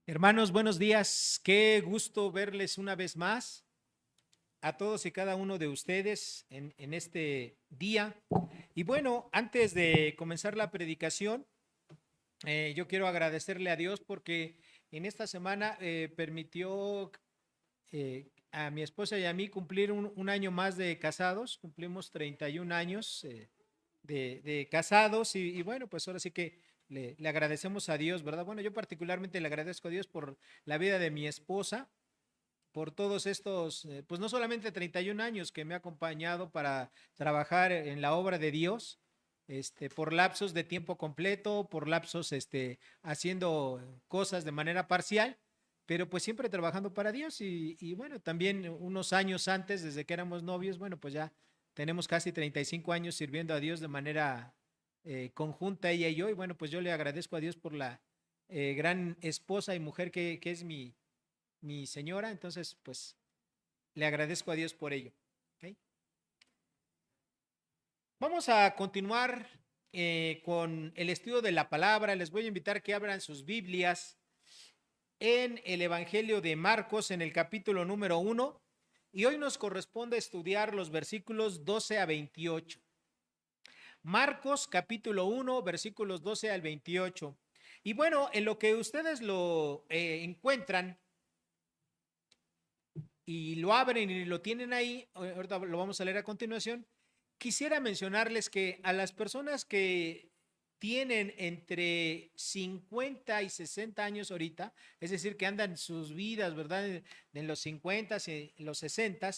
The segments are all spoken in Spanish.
Hermanos, buenos días. Qué gusto verles una vez más a todos y cada uno de ustedes en este día. Y bueno, antes de comenzar la predicación, yo quiero agradecerle a Dios porque en esta semana permitió a mi esposa y a mí cumplir un año más de casados. Cumplimos 31 años de casados y bueno, pues ahora sí que le agradecemos a Dios, ¿verdad? Bueno, yo particularmente le agradezco a Dios por la vida de mi esposa, por todos estos, pues no solamente 31 años que me ha acompañado para trabajar en la obra de Dios, por lapsos de tiempo completo, por lapsos, haciendo cosas de manera parcial, pero pues siempre trabajando para Dios y bueno, también unos años antes, desde que éramos novios, bueno, pues ya tenemos casi 35 años sirviendo a Dios de manera conjunta ella y yo, y bueno, pues yo le agradezco a Dios por la gran esposa y mujer que es mi señora, entonces pues le agradezco a Dios por ello. ¿Okay? Vamos a continuar con el estudio de la palabra. Les voy a invitar que abran sus Biblias en el Evangelio de Marcos, en el capítulo número 1, y hoy nos corresponde estudiar los versículos 12 a 28. Marcos capítulo 1, versículos 12 al 28. Y bueno, en lo que ustedes lo encuentran y lo abren y lo tienen ahí, ahorita lo vamos a leer a continuación, quisiera mencionarles que a las personas que tienen entre 50 y 60 años ahorita, es decir, que andan sus vidas, ¿verdad? En los 50 y en los 60,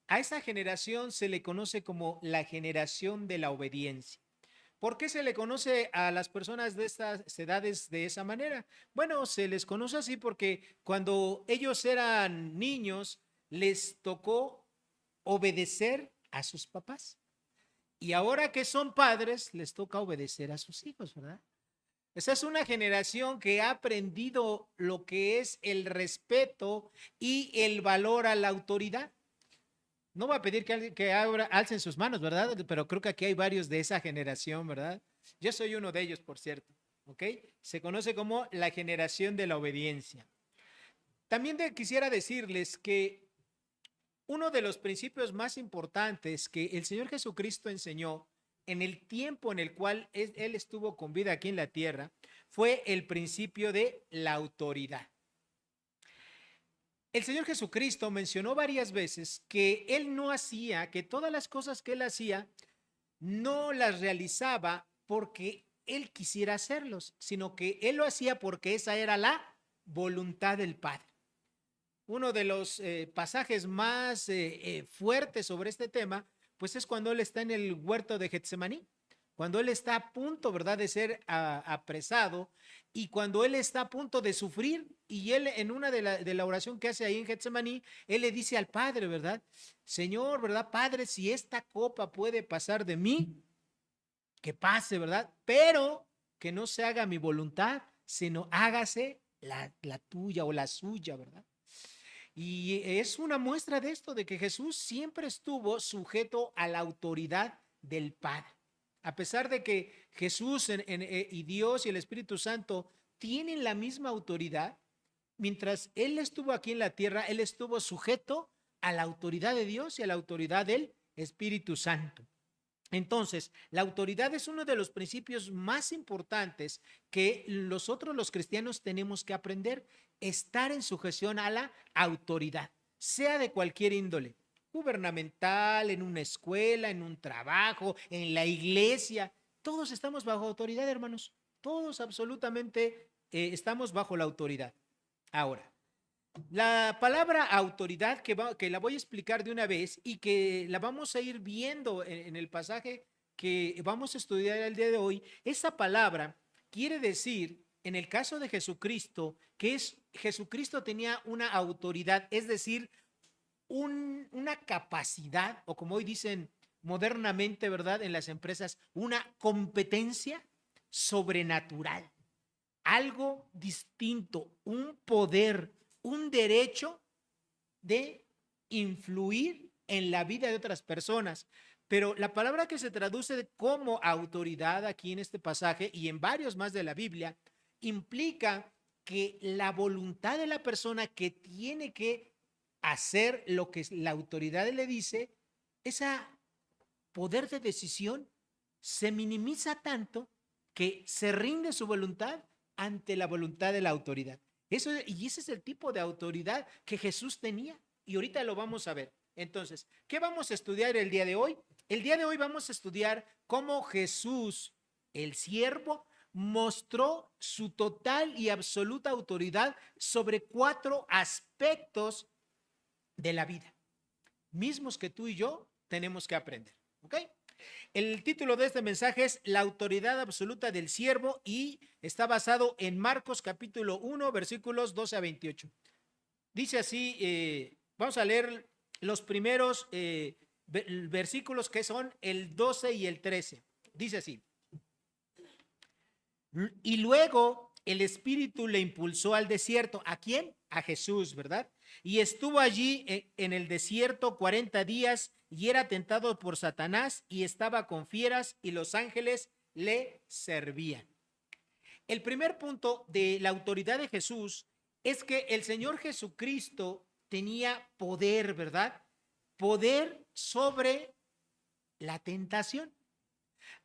a esa generación se le conoce como la generación de la obediencia. ¿Por qué se le conoce a las personas de estas edades de esa manera? Bueno, se les conoce así porque cuando ellos eran niños les tocó obedecer a sus papás. Y ahora que son padres, les toca obedecer a sus hijos, ¿verdad? Esa es una generación que ha aprendido lo que es el respeto y el valor a la autoridad. No va a pedir que ahora alcen sus manos, ¿verdad? Pero creo que aquí hay varios de esa generación, ¿verdad? Yo soy uno de ellos, por cierto, ¿ok? Se conoce como la generación de la obediencia. También quisiera decirles que uno de los principios más importantes que el Señor Jesucristo enseñó en el tiempo en el cual Él estuvo con vida aquí en la tierra fue el principio de la autoridad. El Señor Jesucristo mencionó varias veces que Él no hacía, que todas las cosas que Él hacía, no las realizaba porque Él quisiera hacerlos, sino que Él lo hacía porque esa era la voluntad del Padre. Uno de los pasajes más fuertes sobre este tema, pues es cuando Él está en el huerto de Getsemaní, cuando Él está a punto, ¿verdad?, de ser apresado y cuando Él está a punto de sufrir y Él en una de la oración que hace ahí en Getsemaní, Él le dice al Padre, ¿verdad? Señor, ¿verdad? Padre, si esta copa puede pasar de mí, que pase, ¿verdad? Pero que no se haga mi voluntad, sino hágase la tuya o la suya, ¿verdad? Y es una muestra de esto, de que Jesús siempre estuvo sujeto a la autoridad del Padre. A pesar de que Jesús y Dios y el Espíritu Santo tienen la misma autoridad, mientras Él estuvo aquí en la tierra, Él estuvo sujeto a la autoridad de Dios y a la autoridad del Espíritu Santo. Entonces, la autoridad es uno de los principios más importantes que nosotros los cristianos tenemos que aprender, estar en sujeción a la autoridad, sea de cualquier índole, gubernamental, en una escuela, en un trabajo, en la iglesia. Todos estamos bajo autoridad, hermanos. Todos absolutamente estamos bajo la autoridad. Ahora, la palabra autoridad que la voy a explicar de una vez y que la vamos a ir viendo en el pasaje que vamos a estudiar el día de hoy, esa palabra quiere decir, en el caso de Jesucristo, que Jesucristo tenía una autoridad, es decir, una capacidad, o como hoy dicen modernamente, ¿verdad? En las empresas, una competencia sobrenatural, algo distinto, un poder, un derecho de influir en la vida de otras personas. Pero la palabra que se traduce como autoridad aquí en este pasaje y en varios más de la Biblia implica que la voluntad de la persona que tiene que hacer lo que la autoridad le dice, ese poder de decisión se minimiza tanto que se rinde su voluntad ante la voluntad de la autoridad. Y ese es el tipo de autoridad que Jesús tenía. Y ahorita lo vamos a ver. Entonces, ¿qué vamos a estudiar el día de hoy? El día de hoy vamos a estudiar cómo Jesús, el siervo, mostró su total y absoluta autoridad sobre 4 aspectos de la vida, mismos que tú y yo tenemos que aprender. ¿Ok? El título de este mensaje es La autoridad absoluta del siervo y está basado en Marcos capítulo 1, versículos 12 a 28. Dice así, vamos a leer los primeros versículos que son el 12 y el 13. Dice así. Y luego el Espíritu le impulsó al desierto. ¿A quién? A Jesús, ¿verdad? Y estuvo allí en el desierto 40 días y era tentado por Satanás y estaba con fieras y los ángeles le servían. El primer punto de la autoridad de Jesús es que el Señor Jesucristo tenía poder, ¿verdad? Poder sobre la tentación.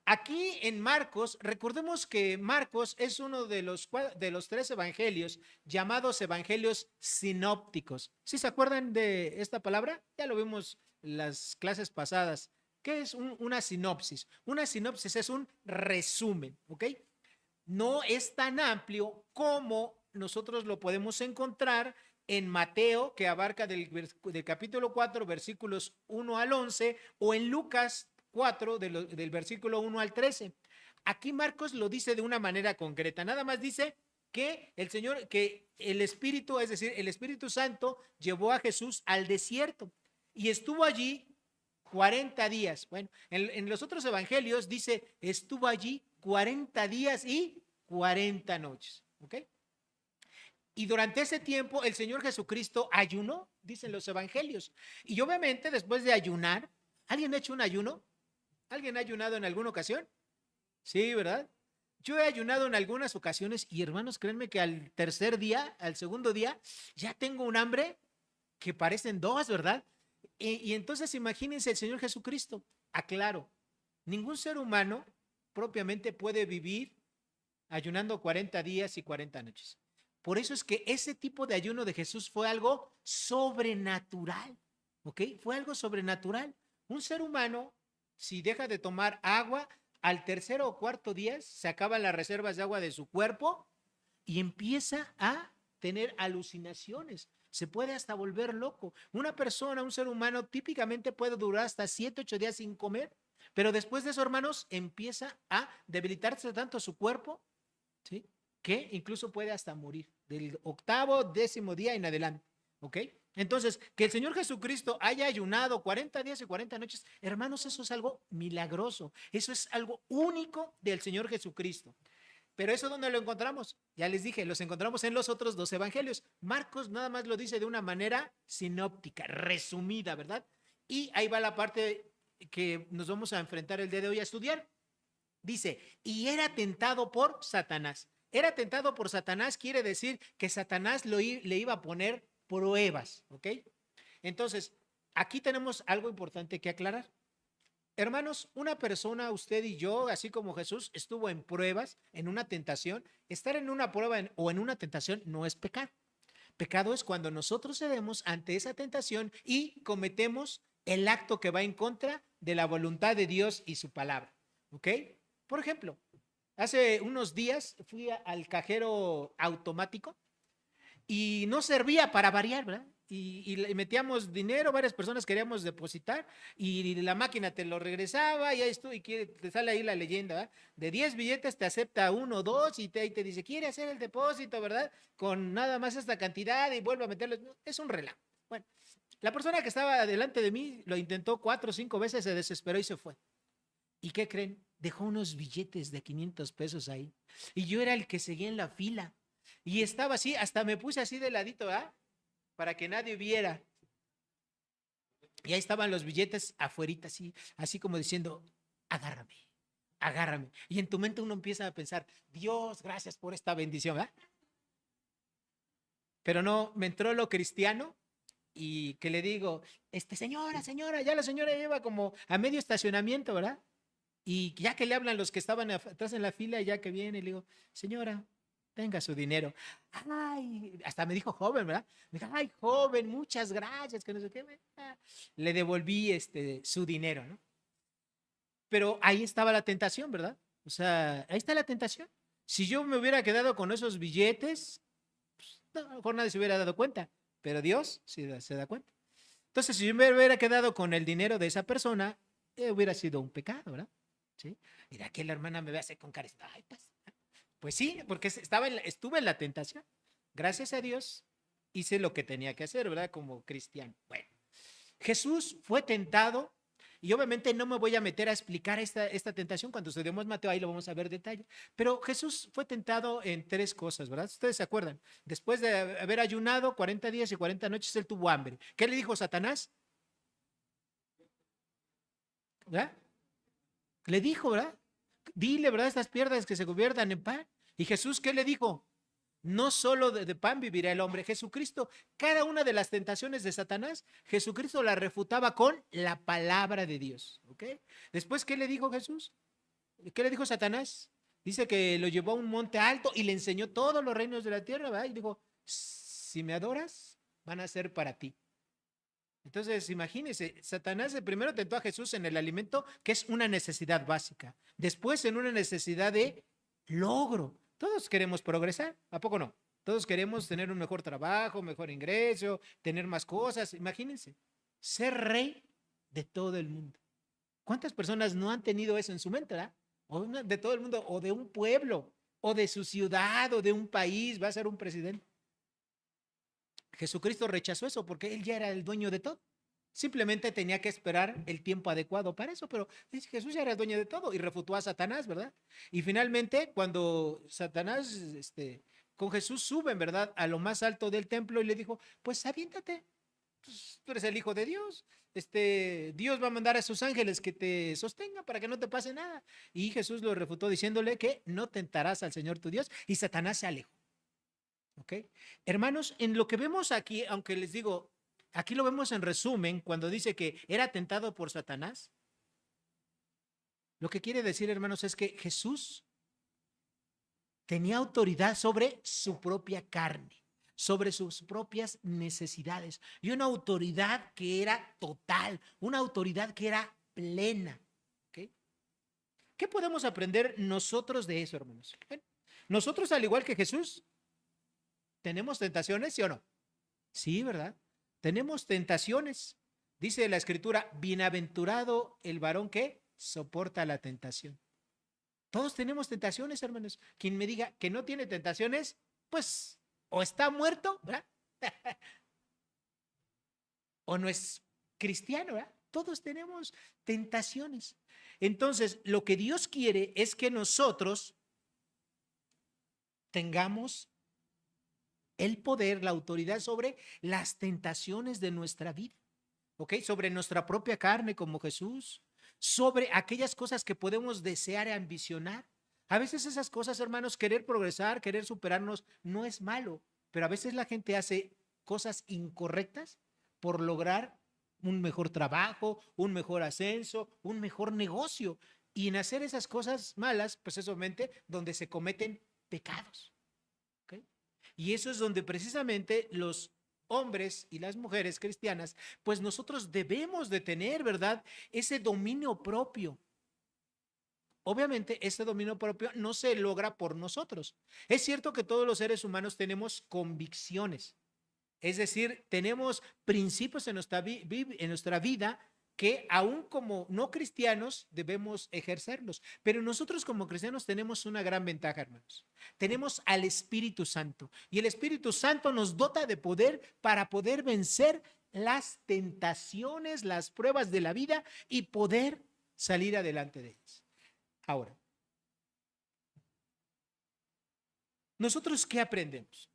Aquí en Marcos, recordemos que Marcos es uno de los 3 evangelios llamados evangelios sinópticos. ¿Sí se acuerdan de esta palabra? Ya lo vimos en las clases pasadas. ¿Qué es una sinopsis? Una sinopsis es un resumen, ¿ok? No es tan amplio como nosotros lo podemos encontrar en Mateo, que abarca del capítulo 4, versículos 1 al 11, o en Lucas 4, del versículo 1 al 13. Aquí Marcos lo dice de una manera concreta, nada más dice que el Espíritu, es decir, el Espíritu Santo llevó a Jesús al desierto y estuvo allí 40 días. Bueno, en los otros evangelios dice, estuvo allí 40 días y 40 noches, ¿ok? Y durante ese tiempo el Señor Jesucristo ayunó, dicen los evangelios. Y obviamente después de ayunar, ¿alguien ha hecho un ayuno? ¿Alguien ha ayunado en alguna ocasión? Sí, ¿verdad? Yo he ayunado en algunas ocasiones y hermanos, créanme que al tercer día, al segundo día, ya tengo un hambre que parecen 2, ¿verdad? Y entonces imagínense el Señor Jesucristo. Aclaro, ningún ser humano propiamente puede vivir ayunando 40 días y 40 noches. Por eso es que ese tipo de ayuno de Jesús fue algo sobrenatural, ¿ok? Fue algo sobrenatural. Un ser humano, si deja de tomar agua, al tercer o cuarto día se acaban las reservas de agua de su cuerpo y empieza a tener alucinaciones. Se puede hasta volver loco. Una persona, un ser humano, típicamente puede durar hasta 7, 8 días sin comer, pero después de eso, hermanos, empieza a debilitarse tanto su cuerpo, ¿sí?, que incluso puede hasta morir del 8º, 10º día en adelante, ¿ok? Entonces, que el Señor Jesucristo haya ayunado 40 días y 40 noches, hermanos, eso es algo milagroso, eso es algo único del Señor Jesucristo. Pero eso, ¿dónde lo encontramos? Ya les dije, los encontramos en los otros 2 evangelios. Marcos nada más lo dice de una manera sinóptica, resumida, ¿verdad? Y ahí va la parte que nos vamos a enfrentar el día de hoy a estudiar. Dice, y era tentado por Satanás. Era tentado por Satanás quiere decir que Satanás le iba a poner pruebas, ¿ok? Entonces, aquí tenemos algo importante que aclarar. Hermanos, una persona, usted y yo, así como Jesús, estuvo en pruebas, en una tentación. Estar en una prueba o en una tentación no es pecado. Pecado es cuando nosotros cedemos ante esa tentación y cometemos el acto que va en contra de la voluntad de Dios y su palabra, ¿ok? Por ejemplo, hace unos días fui al cajero automático y no servía para variar, ¿verdad? Y le metíamos dinero, varias personas queríamos depositar y la máquina te lo regresaba y ahí estuvo, y te sale ahí la leyenda, ¿verdad? De 10 billetes te acepta 1 o 2 y te dice, quiere hacer el depósito, ¿verdad? Con nada más esta cantidad y vuelve a meterlo. Es un relajo. Bueno, la persona que estaba delante de mí lo intentó 4 o 5 veces, se desesperó y se fue. ¿Y qué creen? Dejó unos billetes de 500 pesos ahí. Y yo era el que seguía en la fila. Y estaba así, hasta me puse así de ladito, ¿ah? Para que nadie viera. Y ahí estaban los billetes afuerita, así como diciendo, agárrame, agárrame. Y en tu mente uno empieza a pensar, Dios, gracias por esta bendición, ¿verdad? Pero no, me entró lo cristiano y que le digo, señora, señora, ya la señora lleva como a medio estacionamiento, ¿verdad? Y ya que le hablan los que estaban atrás en la fila, ya que viene, le digo, señora, tenga su dinero. Ay, hasta me dijo joven, ¿verdad? Me dijo, ay, joven, muchas gracias, que no sé qué. Le devolví su dinero, ¿no? Pero ahí estaba la tentación, ¿verdad? O sea, ahí está la tentación. Si yo me hubiera quedado con esos billetes, no, a lo mejor nadie se hubiera dado cuenta, pero Dios sí se da cuenta. Entonces, si yo me hubiera quedado con el dinero de esa persona, hubiera sido un pecado, ¿verdad? ¿Sí? Y de aquí la hermana me ve así con cara, ay, pues sí, porque estuve en la tentación. Gracias a Dios hice lo que tenía que hacer, ¿verdad? Como cristiano. Bueno, Jesús fue tentado y obviamente no me voy a meter a explicar esta tentación. Cuando estudiemos Mateo, ahí lo vamos a ver detalle. Pero Jesús fue tentado en tres cosas, ¿verdad? Ustedes se acuerdan. Después de haber ayunado 40 días y 40 noches, él tuvo hambre. ¿Qué le dijo Satanás? ¿Verdad? Le dijo, ¿verdad? Dile, ¿verdad? Estas piedras que se conviertan en pan. ¿Y Jesús qué le dijo? No solo de pan vivirá el hombre. Jesucristo, cada una de las tentaciones de Satanás, Jesucristo la refutaba con la palabra de Dios. ¿Ok? Después, ¿qué le dijo Jesús? ¿Qué le dijo Satanás? Dice que lo llevó a un monte alto y le enseñó todos los reinos de la tierra, ¿verdad? Y dijo, si me adoras, van a ser para ti. Entonces, imagínense, Satanás primero tentó a Jesús en el alimento, que es una necesidad básica. Después en una necesidad de logro. Todos queremos progresar, ¿a poco no? Todos queremos tener un mejor trabajo, mejor ingreso, tener más cosas. Imagínense, ser rey de todo el mundo. ¿Cuántas personas no han tenido eso en su mente, ¿verdad? O de todo el mundo, o de un pueblo, o de su ciudad, o de un país, va a ser un presidente. Jesucristo rechazó eso porque él ya era el dueño de todo. Simplemente tenía que esperar el tiempo adecuado para eso, pero Jesús ya era el dueño de todo y refutó a Satanás, ¿verdad? Y finalmente, cuando Satanás con Jesús suben, ¿verdad? A lo más alto del templo y le dijo, pues aviéntate, pues, tú eres el Hijo de Dios. Dios va a mandar a sus ángeles que te sostengan para que no te pase nada. Y Jesús lo refutó diciéndole que no tentarás al Señor tu Dios y Satanás se alejó. ¿Ok? Hermanos, en lo que vemos aquí, aunque les digo, aquí lo vemos en resumen, cuando dice que era tentado por Satanás, lo que quiere decir, hermanos, es que Jesús tenía autoridad sobre su propia carne, sobre sus propias necesidades, y una autoridad que era total, una autoridad que era plena. ¿Ok? ¿Qué podemos aprender nosotros de eso, hermanos? Bueno, nosotros, al igual que Jesús, tenemos tentaciones, ¿sí o no? Sí, ¿verdad? Tenemos tentaciones. Dice la escritura, bienaventurado el varón que soporta la tentación. Todos tenemos tentaciones, hermanos. Quien me diga que no tiene tentaciones, pues o está muerto, ¿verdad? O no es cristiano, ¿verdad? Todos tenemos tentaciones. Entonces, lo que Dios quiere es que nosotros tengamos el poder, la autoridad sobre las tentaciones de nuestra vida. ¿Ok? Sobre nuestra propia carne como Jesús, sobre aquellas cosas que podemos desear y ambicionar. A veces esas cosas, hermanos, querer progresar, querer superarnos, no es malo, pero a veces la gente hace cosas incorrectas por lograr un mejor trabajo, un mejor ascenso, un mejor negocio. Y en hacer esas cosas malas, pues es obviamente donde se cometen pecados. ¿Ok? Y eso es donde precisamente los hombres y las mujeres cristianas, pues nosotros debemos de tener, ¿verdad? Ese dominio propio. Obviamente, ese dominio propio no se logra por nosotros. Es cierto que todos los seres humanos tenemos convicciones, es decir, tenemos principios en nuestra vida que aún como no cristianos debemos ejercerlos. Pero nosotros como cristianos tenemos una gran ventaja, hermanos. Tenemos al Espíritu Santo y el Espíritu Santo nos dota de poder para poder vencer las tentaciones, las pruebas de la vida y poder salir adelante de ellas. Ahora, ¿nosotros qué aprendemos?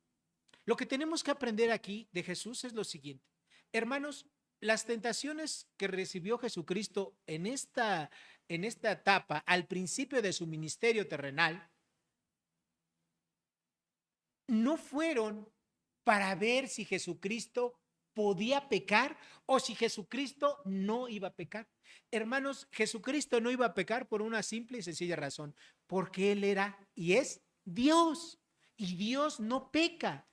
Lo que tenemos que aprender aquí de Jesús es lo siguiente. Hermanos, las tentaciones que recibió Jesucristo en esta etapa, al principio de su ministerio terrenal, no fueron para ver si Jesucristo podía pecar o si Jesucristo no iba a pecar. Hermanos, Jesucristo no iba a pecar por una simple y sencilla razón, porque Él era y es Dios, y Dios no peca.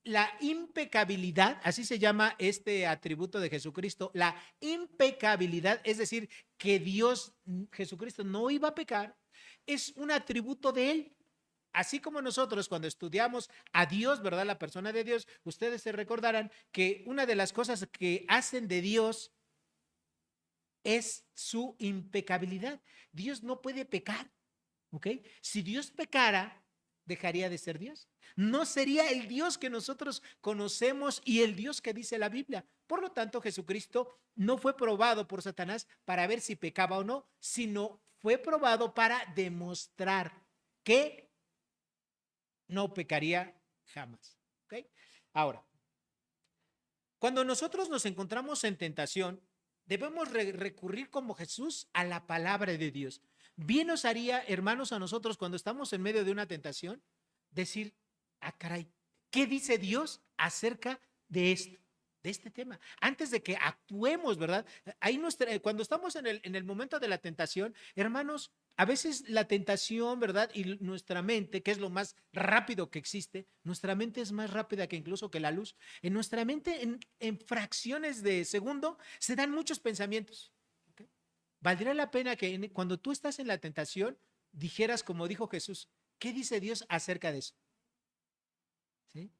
La impecabilidad, así se llama este atributo de Jesucristo, la impecabilidad, es decir, que Dios, Jesucristo no iba a pecar, es un atributo de Él. Así como nosotros cuando estudiamos a Dios, ¿verdad? La persona de Dios, ustedes se recordarán que una de las cosas que hacen de Dios es su impecabilidad. Dios no puede pecar, ¿ok? Si Dios pecara, dejaría de ser Dios. No sería el Dios que nosotros conocemos y el Dios que dice la Biblia. Por lo tanto, Jesucristo no fue probado por Satanás para ver si pecaba o no, sino fue probado para demostrar que no pecaría jamás. ¿Ok? Ahora, cuando nosotros nos encontramos en tentación, debemos recurrir como Jesús a la palabra de Dios. Bien nos haría, hermanos, a nosotros cuando estamos en medio de una tentación, decir, ah, caray, ¿qué dice Dios acerca de esto? De este tema, antes de que actuemos, ¿verdad? Ahí cuando estamos en el momento de la tentación, hermanos, a veces la tentación, ¿verdad? Y nuestra mente, que es lo más rápido que existe, nuestra mente es más rápida que incluso que la luz. En nuestra mente, en fracciones de segundo, se dan muchos pensamientos. ¿Okay? Valdría la pena que cuando tú estás en la tentación, dijeras como dijo Jesús, ¿qué dice Dios acerca de eso? ¿Sí?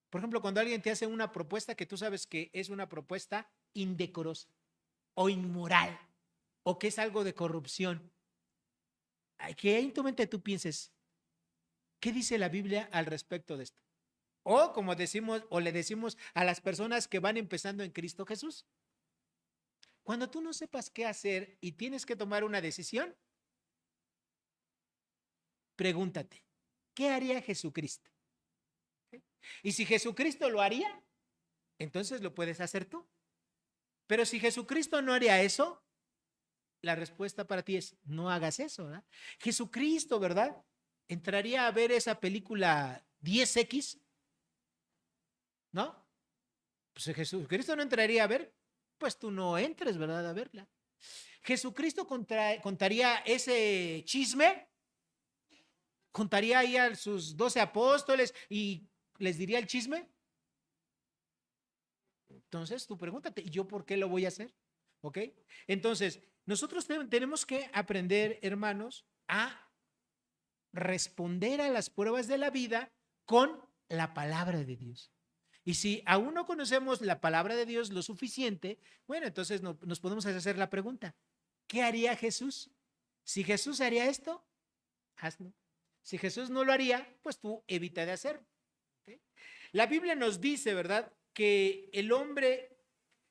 Por ejemplo, cuando alguien te hace una propuesta que tú sabes que es una propuesta indecorosa o inmoral o que es algo de corrupción, que en tu mente tú pienses, ¿qué dice la Biblia al respecto de esto? O como decimos o le decimos a las personas que van empezando en Cristo Jesús, cuando tú no sepas qué hacer y tienes que tomar una decisión, pregúntate, ¿qué haría Jesucristo? Y si Jesucristo lo haría, entonces lo puedes hacer tú. Pero si Jesucristo no haría eso, la respuesta para ti es no hagas eso, ¿verdad? Jesucristo, ¿verdad? Entraría a ver esa película 10X, ¿no? Pues Jesucristo no entraría a ver, pues tú no entres, ¿verdad? A verla. Jesucristo contaría ese chisme, contaría ahí a sus 12 apóstoles y les diría el chisme. Entonces tú pregúntate, ¿y yo por qué lo voy a hacer? ¿Ok? Entonces, nosotros tenemos que aprender, hermanos, a responder a las pruebas de la vida con la palabra de Dios. Y si aún no conocemos la palabra de Dios lo suficiente, bueno, entonces nos podemos hacer la pregunta, ¿qué haría Jesús? Si Jesús haría esto, hazlo. Si Jesús no lo haría, pues tú evita de hacerlo. ¿Okay? La Biblia nos dice, ¿verdad?, que el hombre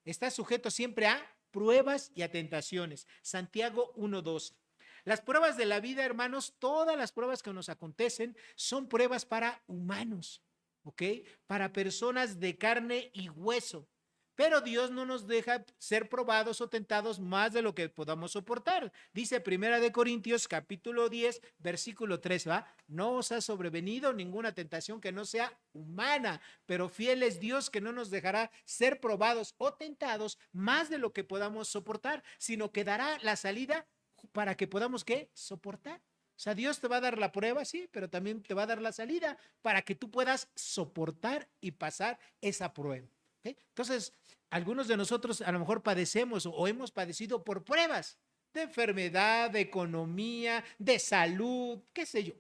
está sujeto siempre a pruebas y a tentaciones. Santiago 1:12. Las pruebas de la vida, hermanos, todas las pruebas que nos acontecen son pruebas para humanos, ¿ok? Para personas de carne y hueso. Pero Dios no nos deja ser probados o tentados más de lo que podamos soportar. Dice Primera de Corintios capítulo 10, versículo 3, ¿va? No os ha sobrevenido ninguna tentación que no sea humana, pero fiel es Dios que no nos dejará ser probados o tentados más de lo que podamos soportar, sino que dará la salida para que podamos, ¿qué? Soportar. O sea, Dios te va a dar la prueba, sí, pero también te va a dar la salida para que tú puedas soportar y pasar esa prueba. ¿Okay? Entonces, algunos de nosotros a lo mejor padecemos o hemos padecido por pruebas de enfermedad, de economía, de salud, qué sé yo,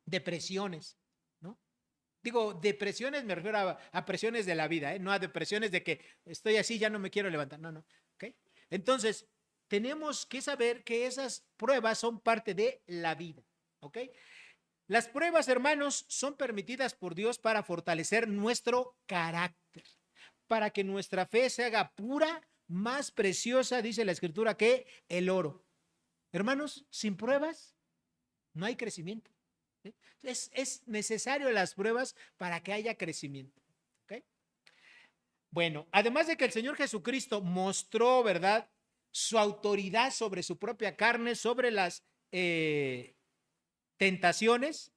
depresiones, ¿no? Digo, depresiones me refiero a presiones de la vida, ¿eh? No a depresiones de que estoy así, ya no me quiero levantar, no, no, ¿ok? Entonces, tenemos que saber que esas pruebas son parte de la vida, ¿ok? Las pruebas, hermanos, son permitidas por Dios para fortalecer nuestro carácter, para que nuestra fe se haga pura, más preciosa, dice la Escritura, que el oro. Hermanos, sin pruebas no hay crecimiento. ¿Sí? Es necesario las pruebas para que haya crecimiento. ¿Okay? Bueno, además de que el Señor Jesucristo mostró, ¿verdad?, su autoridad sobre su propia carne, sobre las tentaciones,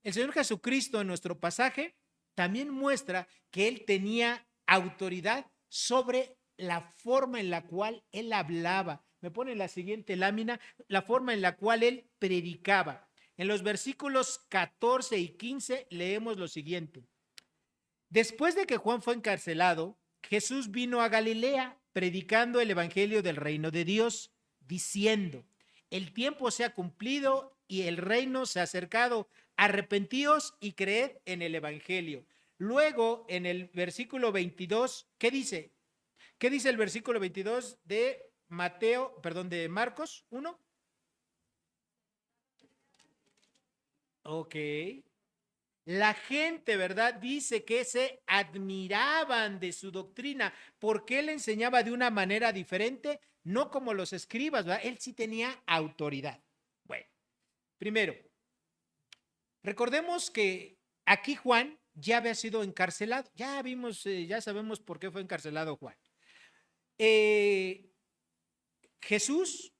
el Señor Jesucristo en nuestro pasaje también muestra que Él tenía autoridad sobre la forma en la cual Él hablaba. Me pone la siguiente lámina, la forma en la cual Él predicaba. En los versículos 14 y 15 leemos lo siguiente. Después de que Juan fue encarcelado, Jesús vino a Galilea predicando el evangelio del reino de Dios, diciendo, el tiempo se ha cumplido y el reino se ha acercado, arrepentíos y creed en el evangelio. Luego, en el versículo 22, ¿qué dice? ¿Qué dice el versículo 22 de de Marcos 1? Ok. La gente, ¿verdad? Dice que se admiraban de su doctrina porque él enseñaba de una manera diferente, no como los escribas, ¿verdad? Él sí tenía autoridad. Bueno, primero, recordemos que aquí Juan ya había sido encarcelado. Ya vimos, ya sabemos por qué fue encarcelado Juan. Jesús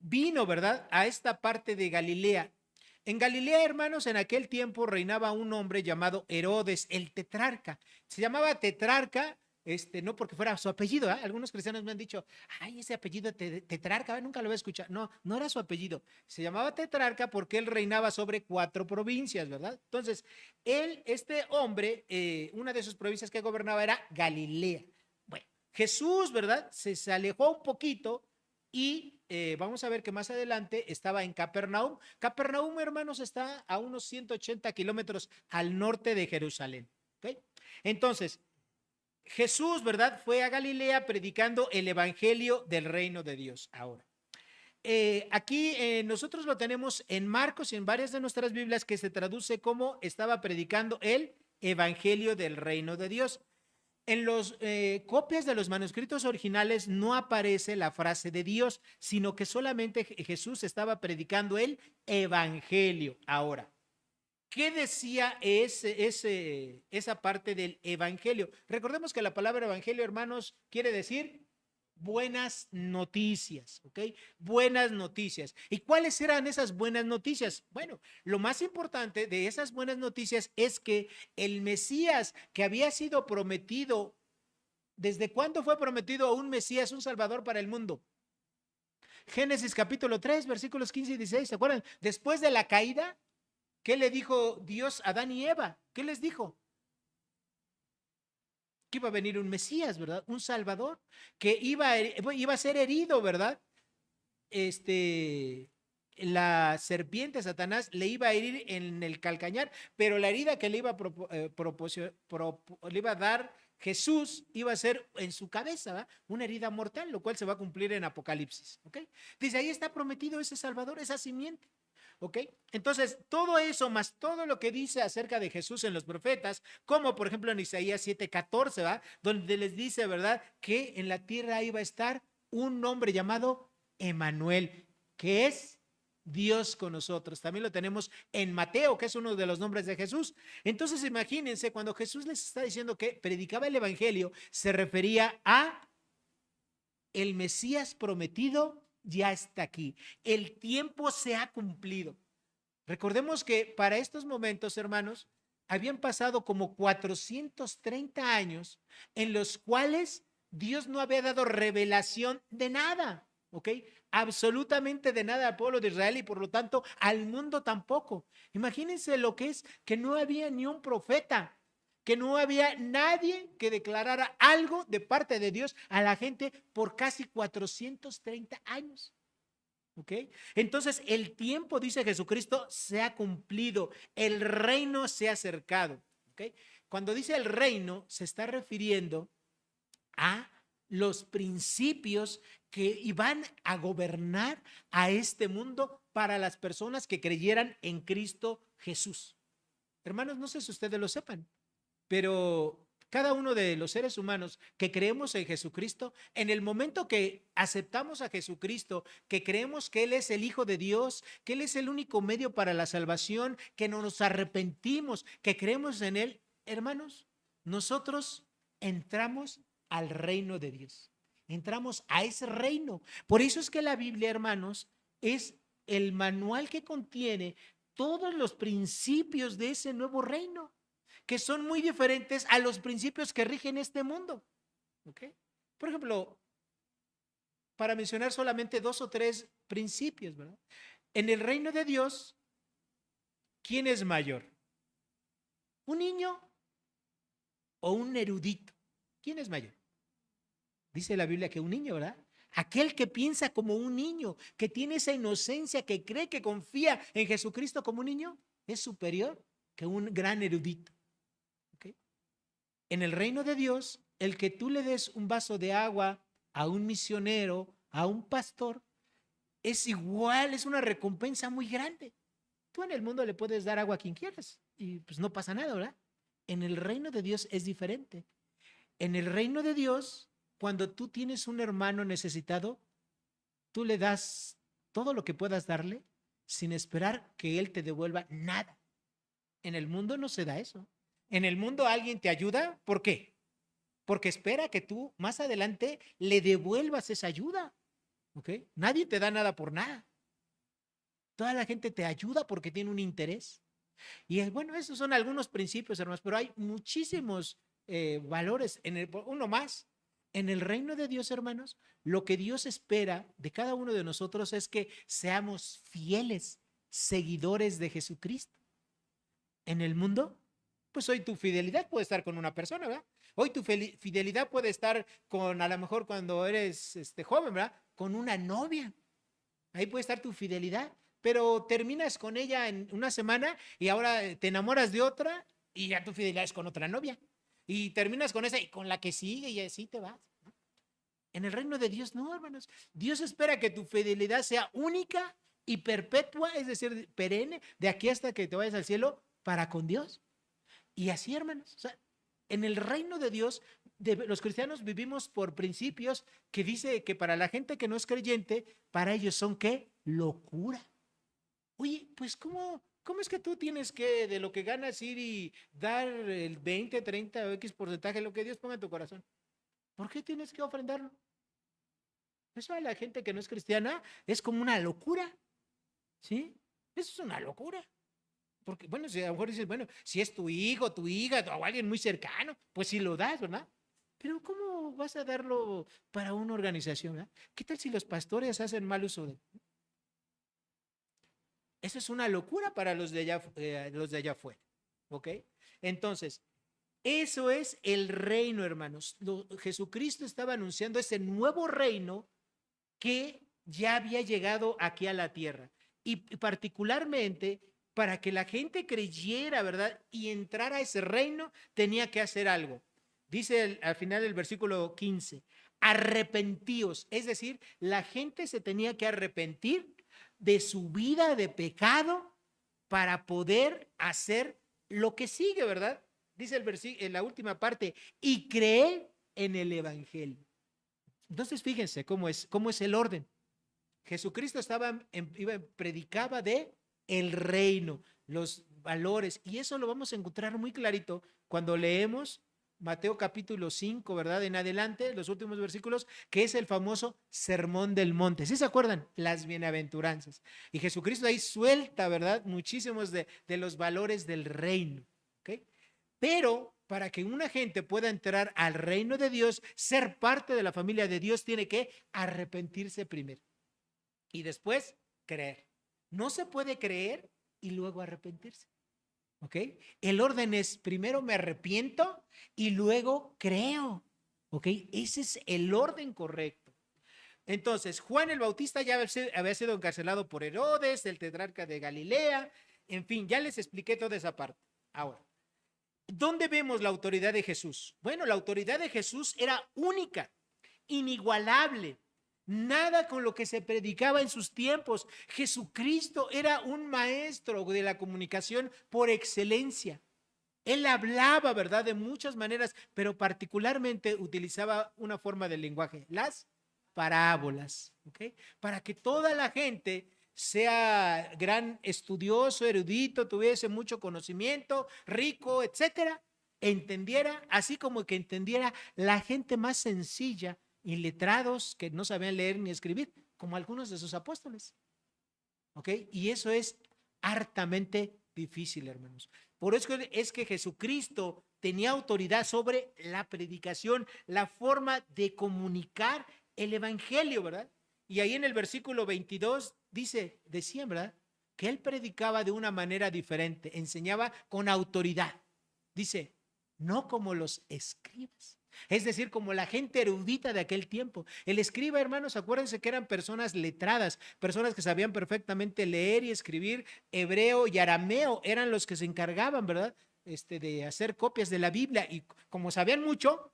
vino, ¿verdad?, a esta parte de Galilea. En Galilea, hermanos, en aquel tiempo reinaba un hombre llamado Herodes, el tetrarca. Se llamaba tetrarca, no porque fuera su apellido, ¿eh? Algunos cristianos me han dicho, ay, ese apellido tetrarca, nunca lo voy a escuchar. No, no era su apellido. Se llamaba tetrarca porque él reinaba sobre 4 provincias, ¿verdad? Entonces, este hombre, una de sus provincias que gobernaba era Galilea. Bueno, Jesús, ¿verdad?, se alejó un poquito y vamos a ver que más adelante estaba en Capernaum. Capernaum, hermanos, está a unos 180 kilómetros al norte de Jerusalén. ¿Okay? Entonces, Jesús, ¿verdad?, fue a Galilea predicando el evangelio del reino de Dios. Ahora, aquí nosotros lo tenemos en Marcos y en varias de nuestras Biblias que se traduce como estaba predicando el evangelio del reino de Dios. En las copias de los manuscritos originales no aparece la frase de Dios, sino que solamente Jesús estaba predicando el evangelio. Ahora, ¿qué decía esa parte del evangelio? Recordemos que la palabra evangelio, hermanos, quiere decir buenas noticias, ¿ok? Buenas noticias. ¿Y cuáles eran esas buenas noticias? Bueno, lo más importante de esas buenas noticias es que el Mesías que había sido prometido, ¿desde cuándo fue prometido a un Mesías, un Salvador para el mundo? Génesis capítulo 3, versículos 15 y 16, ¿se acuerdan? Después de la caída, ¿qué le dijo Dios a Adán y Eva? ¿Qué les dijo? Que iba a venir un Mesías, ¿verdad? Un Salvador, que iba a ser herido, ¿verdad? La serpiente Satanás le iba a herir en el calcañar, pero la herida que le iba a dar Jesús iba a ser en su cabeza, ¿verdad? Una herida mortal, lo cual se va a cumplir en Apocalipsis, ¿ok? Desde ahí está prometido ese Salvador, esa simiente. ¿Ok? Entonces, todo eso más todo lo que dice acerca de Jesús en los profetas, como por ejemplo en Isaías 7:14, ¿va? Donde les dice, ¿verdad?, que en la tierra iba a estar un hombre llamado Emanuel, que es Dios con nosotros. También lo tenemos en Mateo, que es uno de los nombres de Jesús. Entonces, imagínense, cuando Jesús les está diciendo que predicaba el evangelio, se refería a el Mesías prometido ya está aquí. El tiempo se ha cumplido. Recordemos que para estos momentos, hermanos, habían pasado como 430 años en los cuales Dios no había dado revelación de nada, ¿ok? Absolutamente de nada al pueblo de Israel y por lo tanto al mundo tampoco. Imagínense lo que es que no había ni un profeta, que no había nadie que declarara algo de parte de Dios a la gente por casi 430 años. ¿Ok? Entonces el tiempo, dice Jesucristo, se ha cumplido, el reino se ha acercado. ¿Ok? Cuando dice el reino, se está refiriendo a los principios que iban a gobernar a este mundo para las personas que creyeran en Cristo Jesús. Hermanos, no sé si ustedes lo sepan, pero Cada uno de los seres humanos que creemos en Jesucristo, en el momento que aceptamos a Jesucristo, que creemos que Él es el Hijo de Dios, que Él es el único medio para la salvación, que no nos arrepentimos, que creemos en Él, hermanos, nosotros entramos al reino de Dios. Entramos a ese reino. Por eso es que la Biblia, hermanos, es el manual que contiene todos los principios de ese nuevo reino, que son muy diferentes a los principios que rigen este mundo. ¿Ok? Por ejemplo, para mencionar solamente 2 o 3 principios, ¿verdad? En el reino de Dios, ¿quién es mayor? ¿Un niño o un erudito? ¿Quién es mayor? Dice la Biblia que un niño, ¿verdad? Aquel que piensa como un niño, que tiene esa inocencia, que cree, que confía en Jesucristo como un niño, es superior que un gran erudito. ¿Okay? En el reino de Dios, el que tú le des un vaso de agua a un misionero, a un pastor, es igual, es una recompensa muy grande. Tú en el mundo le puedes dar agua a quien quieras y pues no pasa nada, ¿verdad? En el reino de Dios es diferente. En el reino de Dios, cuando tú tienes un hermano necesitado, tú le das todo lo que puedas darle sin esperar que él te devuelva nada. En el mundo no se da eso. En el mundo alguien te ayuda, ¿por qué? Porque espera que tú más adelante le devuelvas esa ayuda. ¿Ok? Nadie te da nada por nada. Toda la gente te ayuda porque tiene un interés. Y bueno, esos son algunos principios, hermanos, pero hay muchísimos valores. Uno más, en el reino de Dios, hermanos, lo que Dios espera de cada uno de nosotros es que seamos fieles seguidores de Jesucristo. En el mundo, pues hoy tu fidelidad puede estar con una persona, ¿verdad? Hoy tu fidelidad puede estar con, a lo mejor cuando eres joven, ¿verdad? Con una novia. Ahí puede estar tu fidelidad, pero terminas con ella en una semana y ahora te enamoras de otra y ya tu fidelidad es con otra novia. Y terminas con esa y con la que sigue y así te vas. En el reino de Dios no, hermanos. Dios espera que tu fidelidad sea única y perpetua, es decir, perenne, de aquí hasta que te vayas al cielo para con Dios. Y así, hermanos, o sea, en el reino de Dios, los cristianos vivimos por principios que dice que para la gente que no es creyente, para ellos son ¿qué? Locura. Oye, pues ¿cómo es que tú tienes que de lo que ganas ir y dar el 20, 30 o X porcentaje de lo que Dios ponga en tu corazón? ¿Por qué tienes que ofrendarlo? Eso a la gente que no es cristiana es como una locura, ¿sí? Eso es una locura. Porque, bueno, si a lo mejor dices, bueno, si es tu hijo, tu hija o alguien muy cercano, pues sí lo das, ¿verdad? Pero ¿cómo vas a darlo para una organización? ¿Verdad? ¿Qué tal si los pastores hacen mal uso de? Eso es una locura para los de allá afuera, ¿ok? Entonces, eso es el reino, hermanos. Jesucristo estaba anunciando ese nuevo reino que ya había llegado aquí a la tierra. Y particularmente para que la gente creyera, ¿verdad? Y entrara a ese reino, tenía que hacer algo. Dice al final del versículo 15, arrepentíos. Es decir, la gente se tenía que arrepentir de su vida de pecado para poder hacer lo que sigue, ¿verdad? Dice el versículo en la última parte, y creer en el evangelio. Entonces, fíjense cómo es el orden. Jesucristo predicaba de el reino, los valores, y eso lo vamos a encontrar muy clarito cuando leemos Mateo capítulo 5, ¿verdad? En adelante, los últimos versículos, que es el famoso Sermón del Monte. ¿Sí se acuerdan? Las bienaventuranzas. Y Jesucristo ahí suelta, ¿verdad? Muchísimos de los valores del reino. ¿Ok? Pero para que una gente pueda entrar al reino de Dios, ser parte de la familia de Dios, tiene que arrepentirse primero y después creer. No se puede creer y luego arrepentirse. ¿Ok? El orden es primero me arrepiento y luego creo. ¿Ok? Ese es el orden correcto. Entonces, Juan el Bautista ya había sido encarcelado por Herodes, el tetrarca de Galilea. En fin, ya les expliqué toda esa parte. Ahora, ¿dónde vemos la autoridad de Jesús? Bueno, la autoridad de Jesús era única, inigualable. Nada con lo que se predicaba en sus tiempos. Jesucristo era un maestro de la comunicación por excelencia. Él hablaba, ¿verdad? De muchas maneras, pero particularmente utilizaba una forma de lenguaje, las parábolas, ¿ok? Para que toda la gente sea gran estudioso, erudito, tuviese mucho conocimiento, rico, etcétera, entendiera, así como que entendiera la gente más sencilla y letrados que no sabían leer ni escribir, como algunos de sus apóstoles, ¿ok? Y eso es hartamente difícil, hermanos. Por eso es que Jesucristo tenía autoridad sobre la predicación, la forma de comunicar el evangelio, ¿verdad? Y ahí en el versículo 22 decían, ¿verdad? Que él predicaba de una manera diferente, enseñaba con autoridad. Dice, no como los escribas. Es decir, como la gente erudita de aquel tiempo. El escriba, hermanos, acuérdense que eran personas letradas, personas que sabían perfectamente leer y escribir hebreo y arameo, eran los que se encargaban, ¿verdad? De hacer copias de la Biblia y como sabían mucho,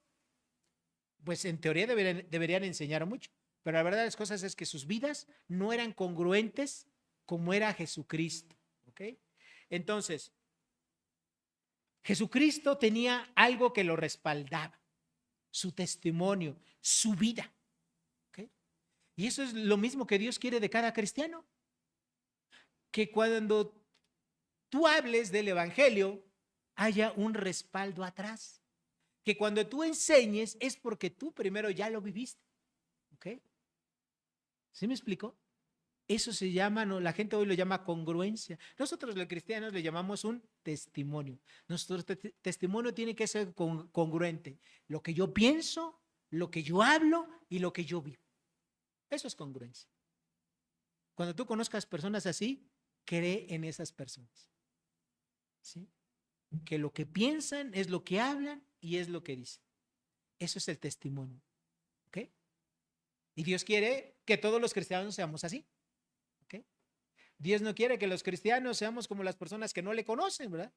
pues en teoría deberían enseñar mucho. Pero la verdad de las cosas es que sus vidas no eran congruentes como era Jesucristo, ¿ok? Entonces, Jesucristo tenía algo que lo respaldaba, su testimonio, su vida. ¿Okay? Y eso es lo mismo que Dios quiere de cada cristiano. Que cuando tú hables del Evangelio, haya un respaldo atrás. Que cuando tú enseñes es porque tú primero ya lo viviste. ¿Ok? ¿Sí me explico? Eso se llama, no, la gente hoy lo llama congruencia. Nosotros los cristianos le llamamos un testimonio. Nuestro testimonio tiene que ser congruente. Lo que yo pienso, lo que yo hablo y lo que yo vivo. Eso es congruencia. Cuando tú conozcas personas así, cree en esas personas. ¿Sí? Que lo que piensan es lo que hablan y es lo que dicen. Eso es el testimonio. ¿Ok? Y Dios quiere que todos los cristianos seamos así. ¿Ok? Dios no quiere que los cristianos seamos como las personas que no le conocen, ¿verdad?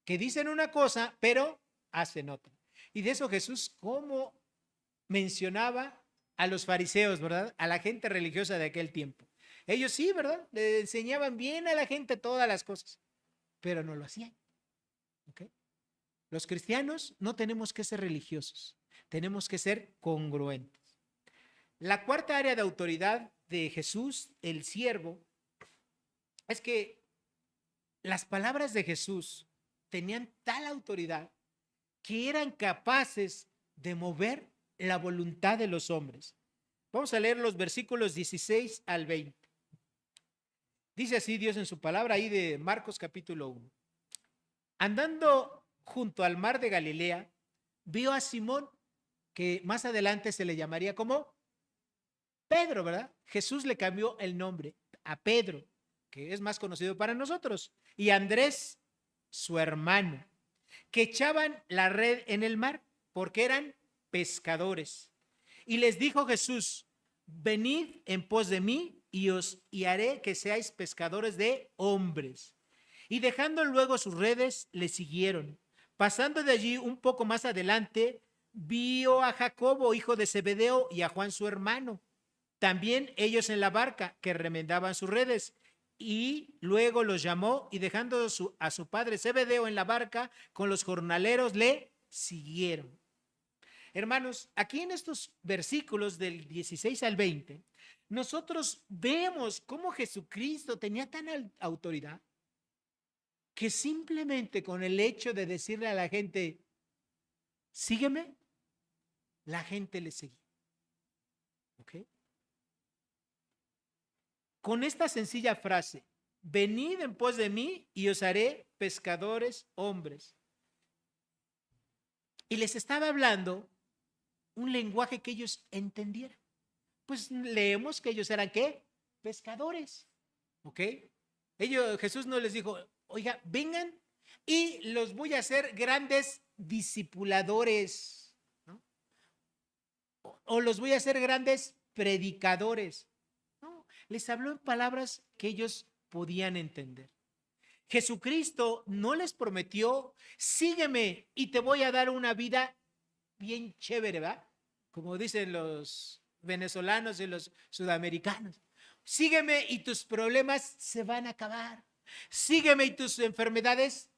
Que dicen una cosa, pero hacen otra. Y de eso Jesús, como mencionaba a los fariseos, ¿verdad? A la gente religiosa de aquel tiempo. Ellos sí, ¿verdad? Le enseñaban bien a la gente todas las cosas, pero no lo hacían. ¿Ok? Los cristianos no tenemos que ser religiosos, tenemos que ser congruentes. La cuarta área de autoridad de Jesús, el siervo, es que las palabras de Jesús tenían tal autoridad que eran capaces de mover la voluntad de los hombres. Vamos a leer los versículos 16 al 20. Dice así Dios en su palabra ahí de Marcos capítulo 1. Andando junto al mar de Galilea, vio a Simón, que más adelante se le llamaría como Pedro, ¿verdad? Jesús le cambió el nombre a Pedro, que es más conocido para nosotros, y Andrés, su hermano, que echaban la red en el mar porque eran pescadores. Y les dijo Jesús, venid en pos de mí y haré que seáis pescadores de hombres. Y dejando luego sus redes, le siguieron. Pasando de allí un poco más adelante, vio a Jacobo, hijo de Zebedeo, y a Juan su hermano. También ellos en la barca que remendaban sus redes. Y luego los llamó y dejando a su padre Zebedeo en la barca con los jornaleros le siguieron. Hermanos, aquí en estos versículos del 16 al 20, nosotros vemos cómo Jesucristo tenía tan autoridad que simplemente con el hecho de decirle a la gente, sígueme, la gente le seguía. ¿Ok? Con esta sencilla frase, venid en pos de mí y os haré pescadores hombres. Y les estaba hablando un lenguaje que ellos entendieran. Pues leemos que ellos eran ¿qué? Pescadores. ¿Ok? Jesús no les dijo, oiga, vengan y los voy a hacer grandes discipuladores, ¿no? O los voy a hacer grandes predicadores. No, les habló en palabras que ellos podían entender. Jesucristo no les prometió, sígueme y te voy a dar una vida bien chévere, ¿verdad? Como dicen los venezolanos y los sudamericanos. Sígueme y tus problemas se van a acabar. Sígueme y tus enfermedades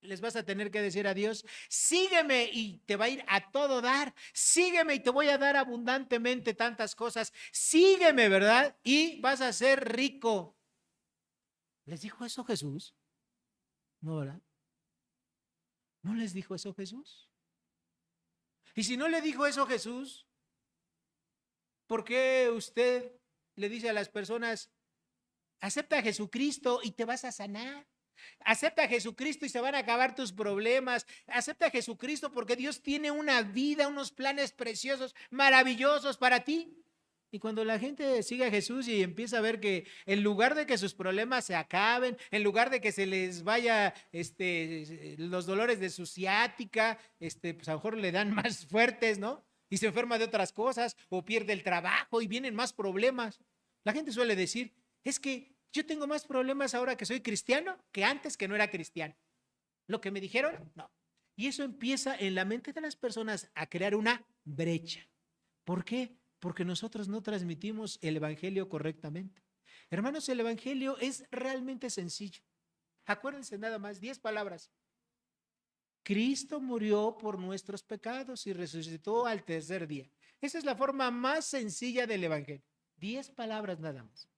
les vas a tener que decir a Dios, sígueme y te va a ir a todo dar, sígueme y te voy a dar abundantemente tantas cosas, sígueme, ¿verdad? Y vas a ser rico. ¿Les dijo eso Jesús? No, ¿verdad? ¿No les dijo eso Jesús? Y si no le dijo eso Jesús, ¿por qué usted le dice a las personas, acepta a Jesucristo y te vas a sanar? Acepta a Jesucristo y se van a acabar tus problemas. Acepta a Jesucristo porque Dios tiene una vida, unos planes preciosos, maravillosos para ti. Y cuando la gente sigue a Jesús y empieza a ver que en lugar de que sus problemas se acaben, en lugar de que se les vaya los dolores de su ciática, pues a lo mejor le dan más fuertes, ¿no? Y se enferma de otras cosas o pierde el trabajo y vienen más problemas. La gente suele decir, es que yo tengo más problemas ahora que soy cristiano que antes que no era cristiano. Lo que me dijeron, no. Y eso empieza en la mente de las personas a crear una brecha. ¿Por qué? Porque nosotros no transmitimos el evangelio correctamente. Hermanos, el evangelio es realmente sencillo. Acuérdense nada más, 10 palabras. Cristo murió por nuestros pecados y resucitó al tercer día. Esa es la forma más sencilla del evangelio. 10 palabras nada más.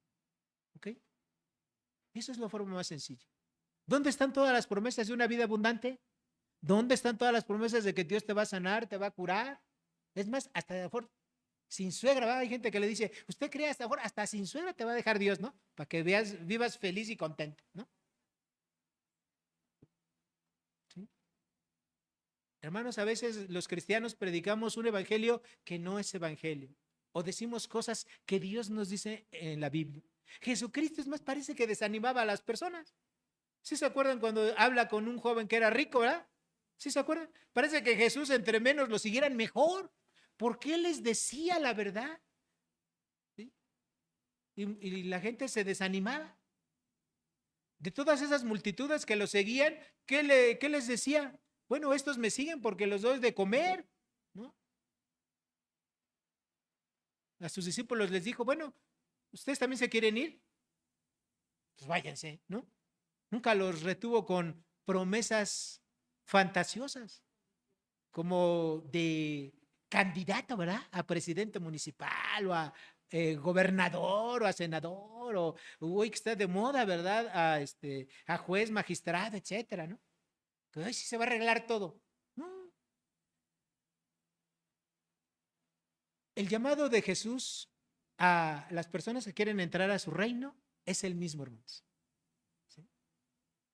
¿Ok? Esa es la forma más sencilla. ¿Dónde están todas las promesas de una vida abundante? ¿Dónde están todas las promesas de que Dios te va a sanar, te va a curar? Es más, hasta de mejor, sin suegra, ¿verdad? Hay gente que le dice, usted cree hasta sin suegra te va a dejar Dios, ¿no? Para que vivas feliz y contento, ¿no? ¿Sí? Hermanos, a veces los cristianos predicamos un evangelio que no es evangelio. O decimos cosas que Dios nos dice en la Biblia. Jesucristo, es más, parece que desanimaba a las personas. ¿Sí se acuerdan cuando habla con un joven que era rico, verdad? ¿Sí se acuerdan? Parece que Jesús entre menos lo siguieran mejor, porque él les decía la verdad. ¿Sí? Y la gente se desanimaba. De todas esas multitudes que lo seguían, ¿qué les decía? Bueno, estos me siguen porque los doy de comer, ¿no? A sus discípulos les dijo, bueno, ¿ustedes también se quieren ir? Pues váyanse, ¿no? Nunca los retuvo con promesas fantasiosas, como de candidato, ¿verdad? A presidente municipal o a gobernador o a senador o hoy que está de moda, ¿verdad? A juez, magistrado, etcétera, ¿no? Que hoy sí se va a arreglar todo. No. El llamado de Jesús a las personas que quieren entrar a su reino es el mismo, hermanos. ¿Sí?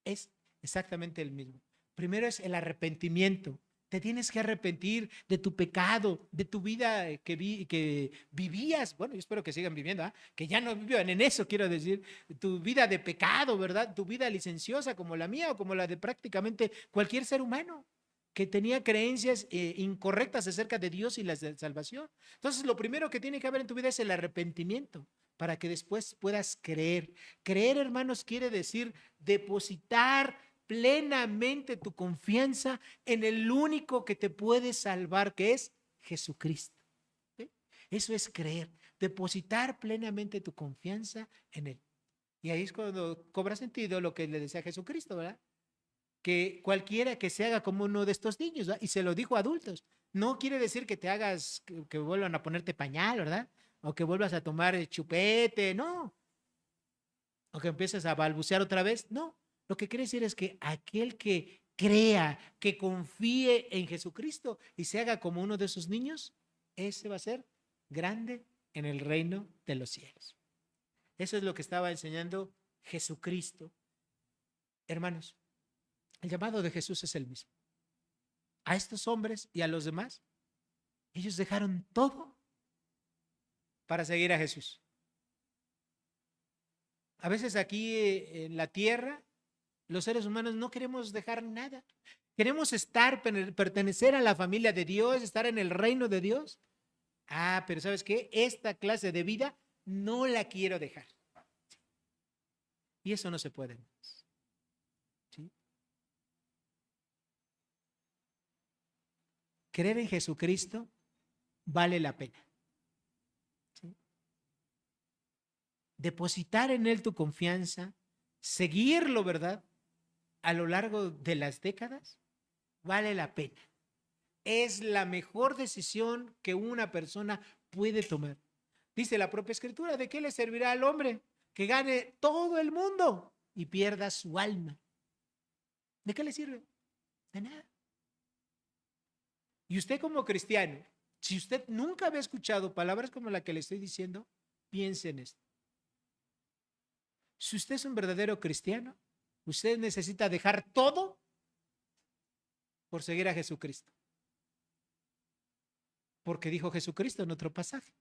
Es exactamente el mismo. Primero es el arrepentimiento. Te tienes que arrepentir de tu pecado, de tu vida que vivías. Bueno, yo espero que sigan viviendo, ¿eh? Que ya no vivan en eso, quiero decir. Tu vida de pecado, ¿verdad? Tu vida licenciosa como la mía o como la de prácticamente cualquier ser humano que tenía creencias incorrectas acerca de Dios y la salvación. Entonces, lo primero que tiene que haber en tu vida es el arrepentimiento para que después puedas creer. Creer, hermanos, quiere decir depositar plenamente tu confianza en el único que te puede salvar, que es Jesucristo. ¿Sí? Eso es creer, depositar plenamente tu confianza en Él. Y ahí es cuando cobra sentido lo que le decía Jesucristo, ¿verdad? Que cualquiera que se haga como uno de estos niños, ¿verdad? Y se lo dijo a adultos. No quiere decir que te hagas, que vuelvan a ponerte pañal, ¿verdad? O que vuelvas a tomar chupete, no. O que empieces a balbucear otra vez, no. Lo que quiere decir es que aquel que crea, que confíe en Jesucristo y se haga como uno de sus niños, ese va a ser grande en el reino de los cielos. Eso es lo que estaba enseñando Jesucristo. Hermanos, el llamado de Jesús es el mismo. A estos hombres y a los demás, ellos dejaron todo para seguir a Jesús. A veces aquí en la tierra, los seres humanos no queremos dejar nada. Queremos pertenecer a la familia de Dios, estar en el reino de Dios. Ah, pero ¿sabes qué? Esta clase de vida no la quiero dejar. Y eso no se puede. ¿Sí? Creer en Jesucristo vale la pena. ¿Sí? Depositar en Él tu confianza, seguirlo, ¿verdad? a lo largo de las décadas, vale la pena. Es la mejor decisión que una persona puede tomar. Dice la propia Escritura, ¿de qué le servirá al hombre que gane todo el mundo y pierda su alma? ¿De qué le sirve? De nada. Y usted como cristiano, si usted nunca había escuchado palabras como la que le estoy diciendo, piense en esto. Si usted es un verdadero cristiano, usted necesita dejar todo por seguir a Jesucristo. Porque dijo Jesucristo en otro pasaje.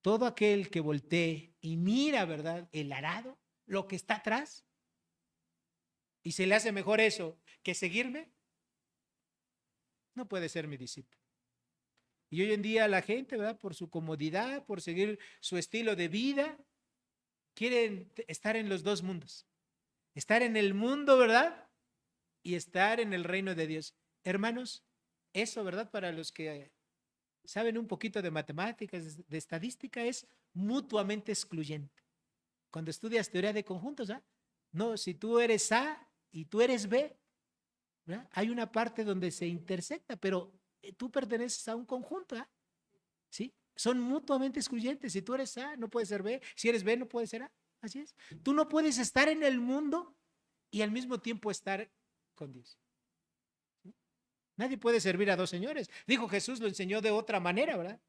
Todo aquel que voltee y mira, ¿verdad?, el arado, lo que está atrás, y se le hace mejor eso que seguirme, no puede ser mi discípulo. Y hoy en día la gente, ¿verdad?, por su comodidad, por seguir su estilo de vida, quieren estar en los dos mundos. Estar en el mundo, ¿verdad?, y estar en el reino de Dios. Hermanos, eso, ¿verdad?, para los que saben un poquito de matemáticas, de estadística, es mutuamente excluyente. Cuando estudias teoría de conjuntos, ¿verdad?, no, si tú eres A y tú eres B, ¿verdad?, hay una parte donde se intersecta, pero tú perteneces a un conjunto, ¿verdad?, ¿sí? Son mutuamente excluyentes. Si tú eres A, no puedes ser B. Si eres B, no puedes ser A. Así es. Tú no puedes estar en el mundo y al mismo tiempo estar con Dios. ¿Sí? Nadie puede servir a dos señores. Dijo Jesús, lo enseñó de otra manera, ¿verdad?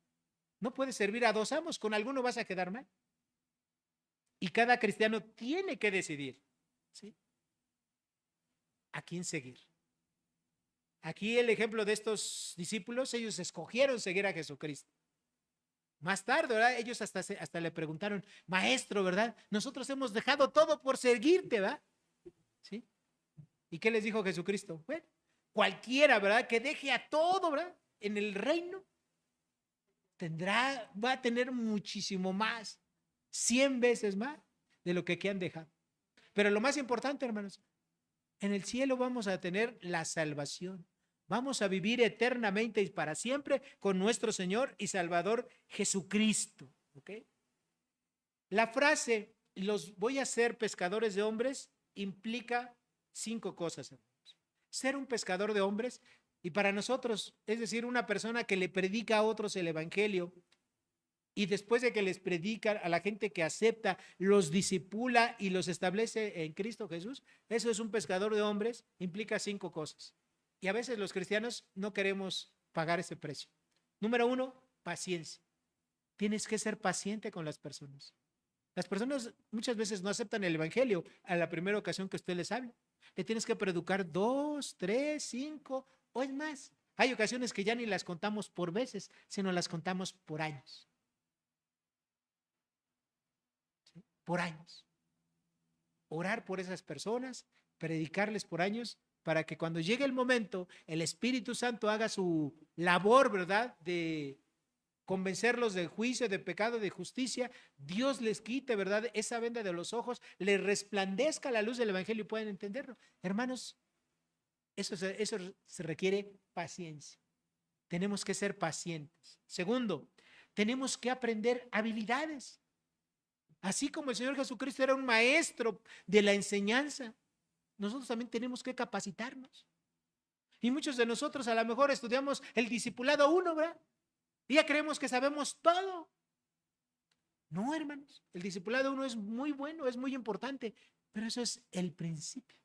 No puedes servir a dos amos. Con alguno vas a quedar mal. Y cada cristiano tiene que decidir, ¿sí?, a quién seguir. Aquí el ejemplo de estos discípulos, ellos escogieron seguir a Jesucristo. Más tarde, ¿verdad?, ellos hasta le preguntaron, maestro, ¿verdad?, nosotros hemos dejado todo por seguirte, ¿verdad? ¿Sí? ¿Y qué les dijo Jesucristo? Bueno, cualquiera, ¿verdad?, que deje a todo, ¿verdad?, en el reino, va a tener muchísimo más, 100 veces más de lo que aquí han dejado. Pero lo más importante, hermanos, en el cielo vamos a tener la salvación. Vamos a vivir eternamente y para siempre con nuestro Señor y Salvador Jesucristo. ¿Ok? La frase, los voy a hacer pescadores de hombres, implica 5 cosas, hermanos. Ser un pescador de hombres, y para nosotros, es decir, una persona que le predica a otros el evangelio, y después de que les predica a la gente que acepta, los disipula y los establece en Cristo Jesús, eso es un pescador de hombres, implica 5 cosas. Y a veces los cristianos no queremos pagar ese precio. Número 1, paciencia. Tienes que ser paciente con las personas. Las personas muchas veces no aceptan el evangelio a la primera ocasión que usted les habla. Le tienes que predicar 2, 3, 5 o es más. Hay ocasiones que ya ni las contamos por veces, sino las contamos por años. ¿Sí? Por años. Orar por esas personas, predicarles por años, para que cuando llegue el momento, el Espíritu Santo haga su labor, ¿verdad?, de convencerlos del juicio, de pecado, de justicia, Dios les quite, ¿verdad?, esa venda de los ojos, les resplandezca la luz del evangelio y puedan entenderlo. Hermanos, eso se requiere paciencia. Tenemos que ser pacientes. Segundo, tenemos que aprender habilidades. Así como el Señor Jesucristo era un maestro de la enseñanza, nosotros también tenemos que capacitarnos. Y muchos de nosotros a lo mejor estudiamos el discipulado 1, ¿verdad?, y ya creemos que sabemos todo. No, hermanos, el discipulado 1 es muy bueno, es muy importante, pero eso es el principio.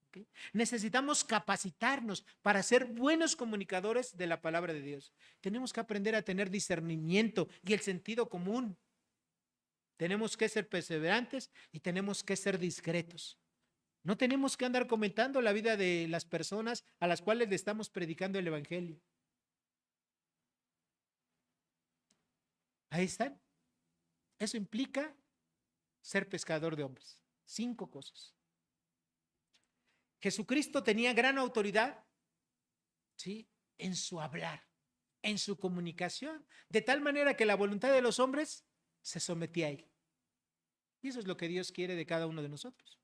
¿Okay? Necesitamos capacitarnos para ser buenos comunicadores de la palabra de Dios. Tenemos que aprender a tener discernimiento y el sentido común. Tenemos que ser perseverantes y tenemos que ser discretos. No tenemos que andar comentando la vida de las personas a las cuales le estamos predicando el evangelio. Ahí están. Eso implica ser pescador de hombres. 5 cosas. Jesucristo tenía gran autoridad, ¿sí?, en su hablar, en su comunicación, de tal manera que la voluntad de los hombres se sometía a él. Y eso es lo que Dios quiere de cada uno de nosotros.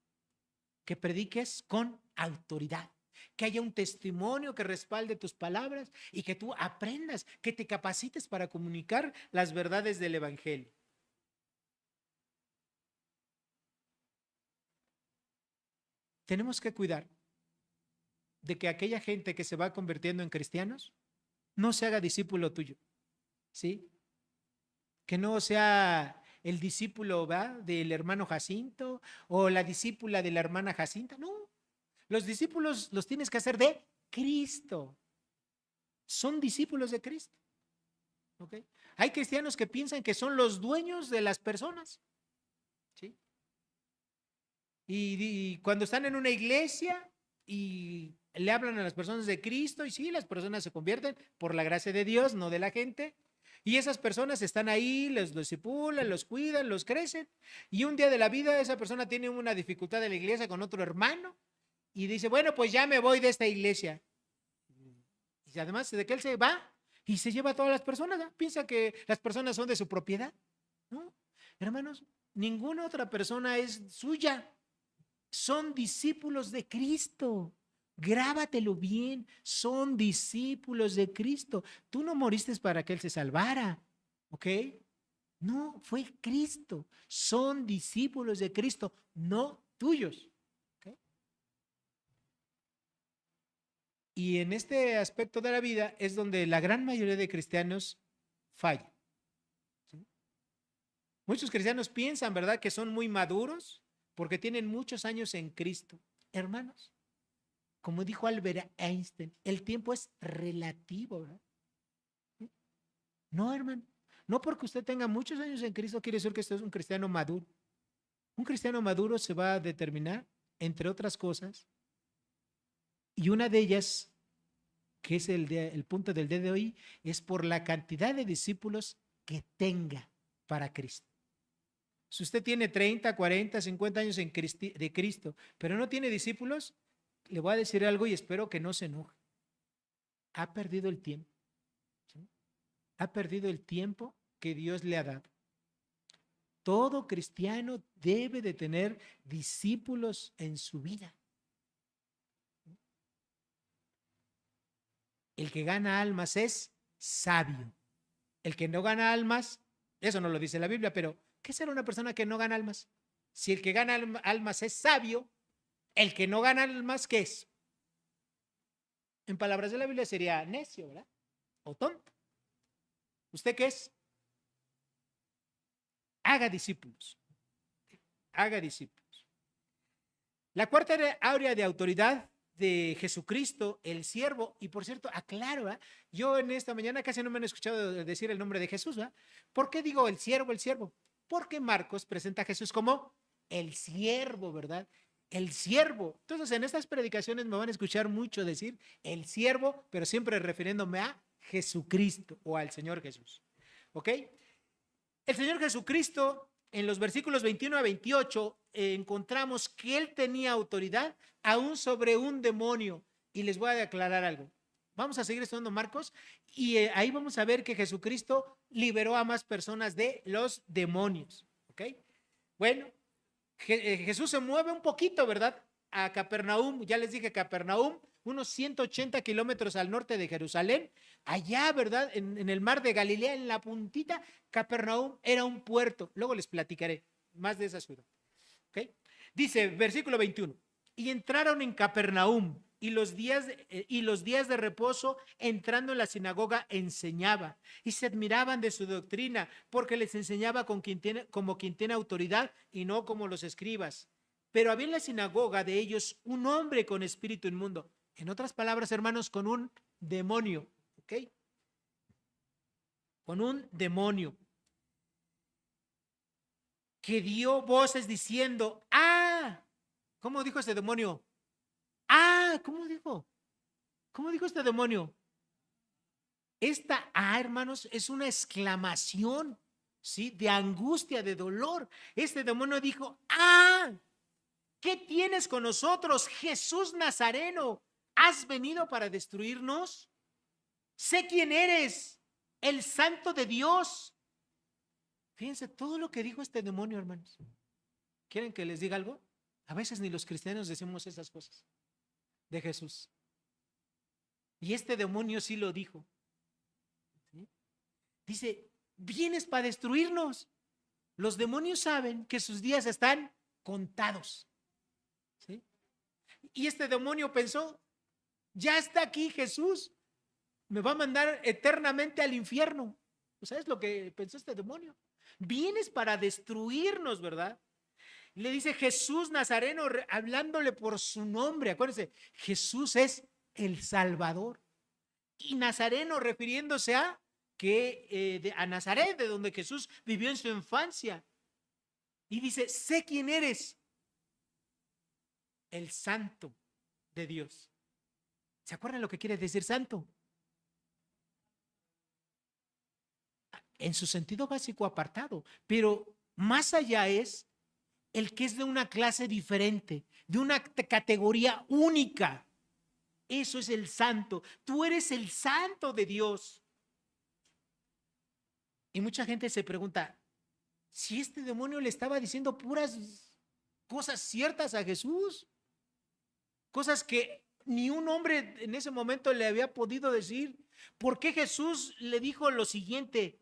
Que prediques con autoridad, que haya un testimonio que respalde tus palabras y que tú aprendas, que te capacites para comunicar las verdades del evangelio. tenemos que cuidar de que aquella gente que se va convirtiendo en cristianos no se haga discípulo tuyo, ¿sí? Que no sea el discípulo, ¿va?, del hermano Jacinto o la discípula de la hermana Jacinta. No, los discípulos los tienes que hacer de Cristo. Son discípulos de Cristo. ¿Ok? Hay cristianos que piensan que son los dueños de las personas. ¿Sí? Y cuando están en una iglesia y le hablan a las personas de Cristo, y sí, las personas se convierten por la gracia de Dios, no de la gente. Y esas personas están ahí, los discipulan, los cuidan, los crecen. Y un día de la vida esa persona tiene una dificultad en la iglesia con otro hermano y dice, bueno, pues ya me voy de esta iglesia. Y además de que él se va y se lleva a todas las personas, ¿no? Piensa que las personas son de su propiedad. No, hermanos, ninguna otra persona es suya. Son discípulos de Cristo. Grábatelo bien, son discípulos de Cristo. Tú no moriste para que Él se salvara, ¿ok? No, fue Cristo. Son discípulos de Cristo, no tuyos. ¿Okay? Y en este aspecto de la vida es donde la gran mayoría de cristianos falla. ¿Sí? Muchos cristianos piensan, ¿verdad?, que son muy maduros porque tienen muchos años en Cristo. Hermanos, como dijo Albert Einstein, el tiempo es relativo, ¿verdad? No, hermano. No porque usted tenga muchos años en Cristo quiere decir que usted es un cristiano maduro. Un cristiano maduro se va a determinar, entre otras cosas, y una de ellas, que es el punto del día de hoy, es por la cantidad de discípulos que tenga para Cristo. Si usted tiene 30, 40, 50 años de Cristo, pero no tiene discípulos, le voy a decir algo y espero que no se enoje. Ha perdido el tiempo. ¿Sí? Ha perdido el tiempo que Dios le ha dado. Todo cristiano debe de tener discípulos en su vida. El que gana almas es sabio. El que no gana almas, eso no lo dice la Biblia, pero ¿qué será una persona que no gana almas? Si el que gana almas es sabio, el que no gana almas, ¿qué es? En palabras de la Biblia sería necio, ¿verdad? O tonto. ¿Usted qué es? Haga discípulos. Haga discípulos. La cuarta área de autoridad de Jesucristo, el siervo, y por cierto, aclaro, ¿verdad? Yo en esta mañana casi no me han escuchado decir el nombre de Jesús, ¿verdad? ¿Por qué digo el siervo, el siervo? Porque Marcos presenta a Jesús como el siervo, ¿verdad? El siervo. Entonces, en estas predicaciones me van a escuchar mucho decir el siervo, pero siempre refiriéndome a Jesucristo o al Señor Jesús. ¿Ok? El Señor Jesucristo, en los versículos 21 a 28, encontramos que Él tenía autoridad aún sobre un demonio. Y les voy a aclarar algo. Vamos a seguir estudiando Marcos y ahí vamos a ver que Jesucristo liberó a más personas de los demonios. ¿Ok? Bueno, Jesús se mueve un poquito, ¿verdad? A Capernaum, ya les dije Capernaum, unos 180 kilómetros al norte de Jerusalén, allá, ¿verdad? En el mar de Galilea, en la puntita, Capernaum era un puerto. Luego les platicaré más de esa ciudad. ¿Okay? Dice, versículo 21, y entraron en Capernaum y los días de reposo, entrando en la sinagoga, enseñaba y se admiraban de su doctrina, porque les enseñaba como quien tiene autoridad y no como los escribas. Pero había en la sinagoga de ellos un hombre con espíritu inmundo. En otras palabras, hermanos, con un demonio. ¿Ok? Con un demonio. Que dio voces diciendo, ¡ah! ¿Cómo dijo este demonio? ¡Ah! ¿Cómo dijo? ¿Cómo dijo este demonio? Esta ¡ah, hermanos! Es una exclamación, ¿sí? De angustia, de dolor. Este demonio dijo, ¡ah! ¿Qué tienes con nosotros, Jesús Nazareno? ¿Has venido para destruirnos? Sé quién eres, el Santo de Dios. Fíjense todo lo que dijo este demonio, hermanos. ¿Quieren que les diga algo? A veces ni los cristianos decimos esas cosas de Jesús. Y este demonio sí lo dijo. ¿Sí? Dice, vienes para destruirnos. Los demonios saben que sus días están contados. ¿Sí? Y este demonio pensó, ya está aquí Jesús, me va a mandar eternamente al infierno. O sea, es lo que pensó este demonio. Vienes para destruirnos, ¿verdad? Le dice Jesús Nazareno, hablándole por su nombre. Acuérdense, Jesús es el Salvador. Y Nazareno refiriéndose a Nazaret, de donde Jesús vivió en su infancia. Y dice, sé quién eres, el santo de Dios. ¿Se acuerdan lo que quiere decir santo? En su sentido básico apartado, pero más allá es el que es de una clase diferente, de una categoría única. Eso es el santo. Tú eres el santo de Dios. Y mucha gente se pregunta, si este demonio le estaba diciendo puras cosas ciertas a Jesús, cosas que ni un hombre en ese momento le había podido decir, ¿por qué Jesús le dijo lo siguiente?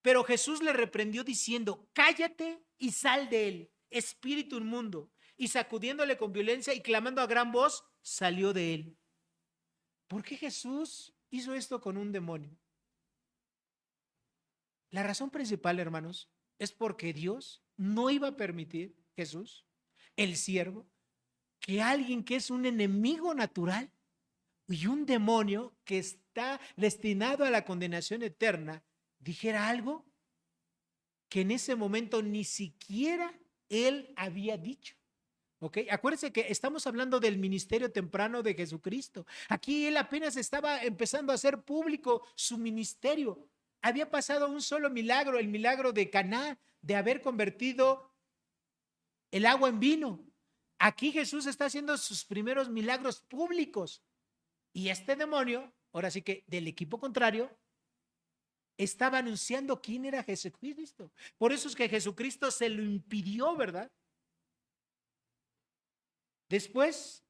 Pero Jesús le reprendió diciendo, cállate y sal de él, espíritu inmundo. Y sacudiéndole con violencia y clamando a gran voz, salió de él. ¿Por qué Jesús hizo esto con un demonio? La razón principal, hermanos, es porque Dios no iba a permitir, Jesús, el siervo, que alguien que es un enemigo natural y un demonio que está destinado a la condenación eterna, dijera algo que en ese momento ni siquiera él había dicho. ¿Ok? Acuérdense que estamos hablando del ministerio temprano de Jesucristo. Aquí él apenas estaba empezando a hacer público su ministerio. Había pasado un solo milagro, el milagro de Caná, de haber convertido el agua en vino. Aquí Jesús está haciendo sus primeros milagros públicos. Y este demonio, ahora sí que del equipo contrario, estaba anunciando quién era Jesucristo. Por eso es que Jesucristo se lo impidió, ¿verdad? Después,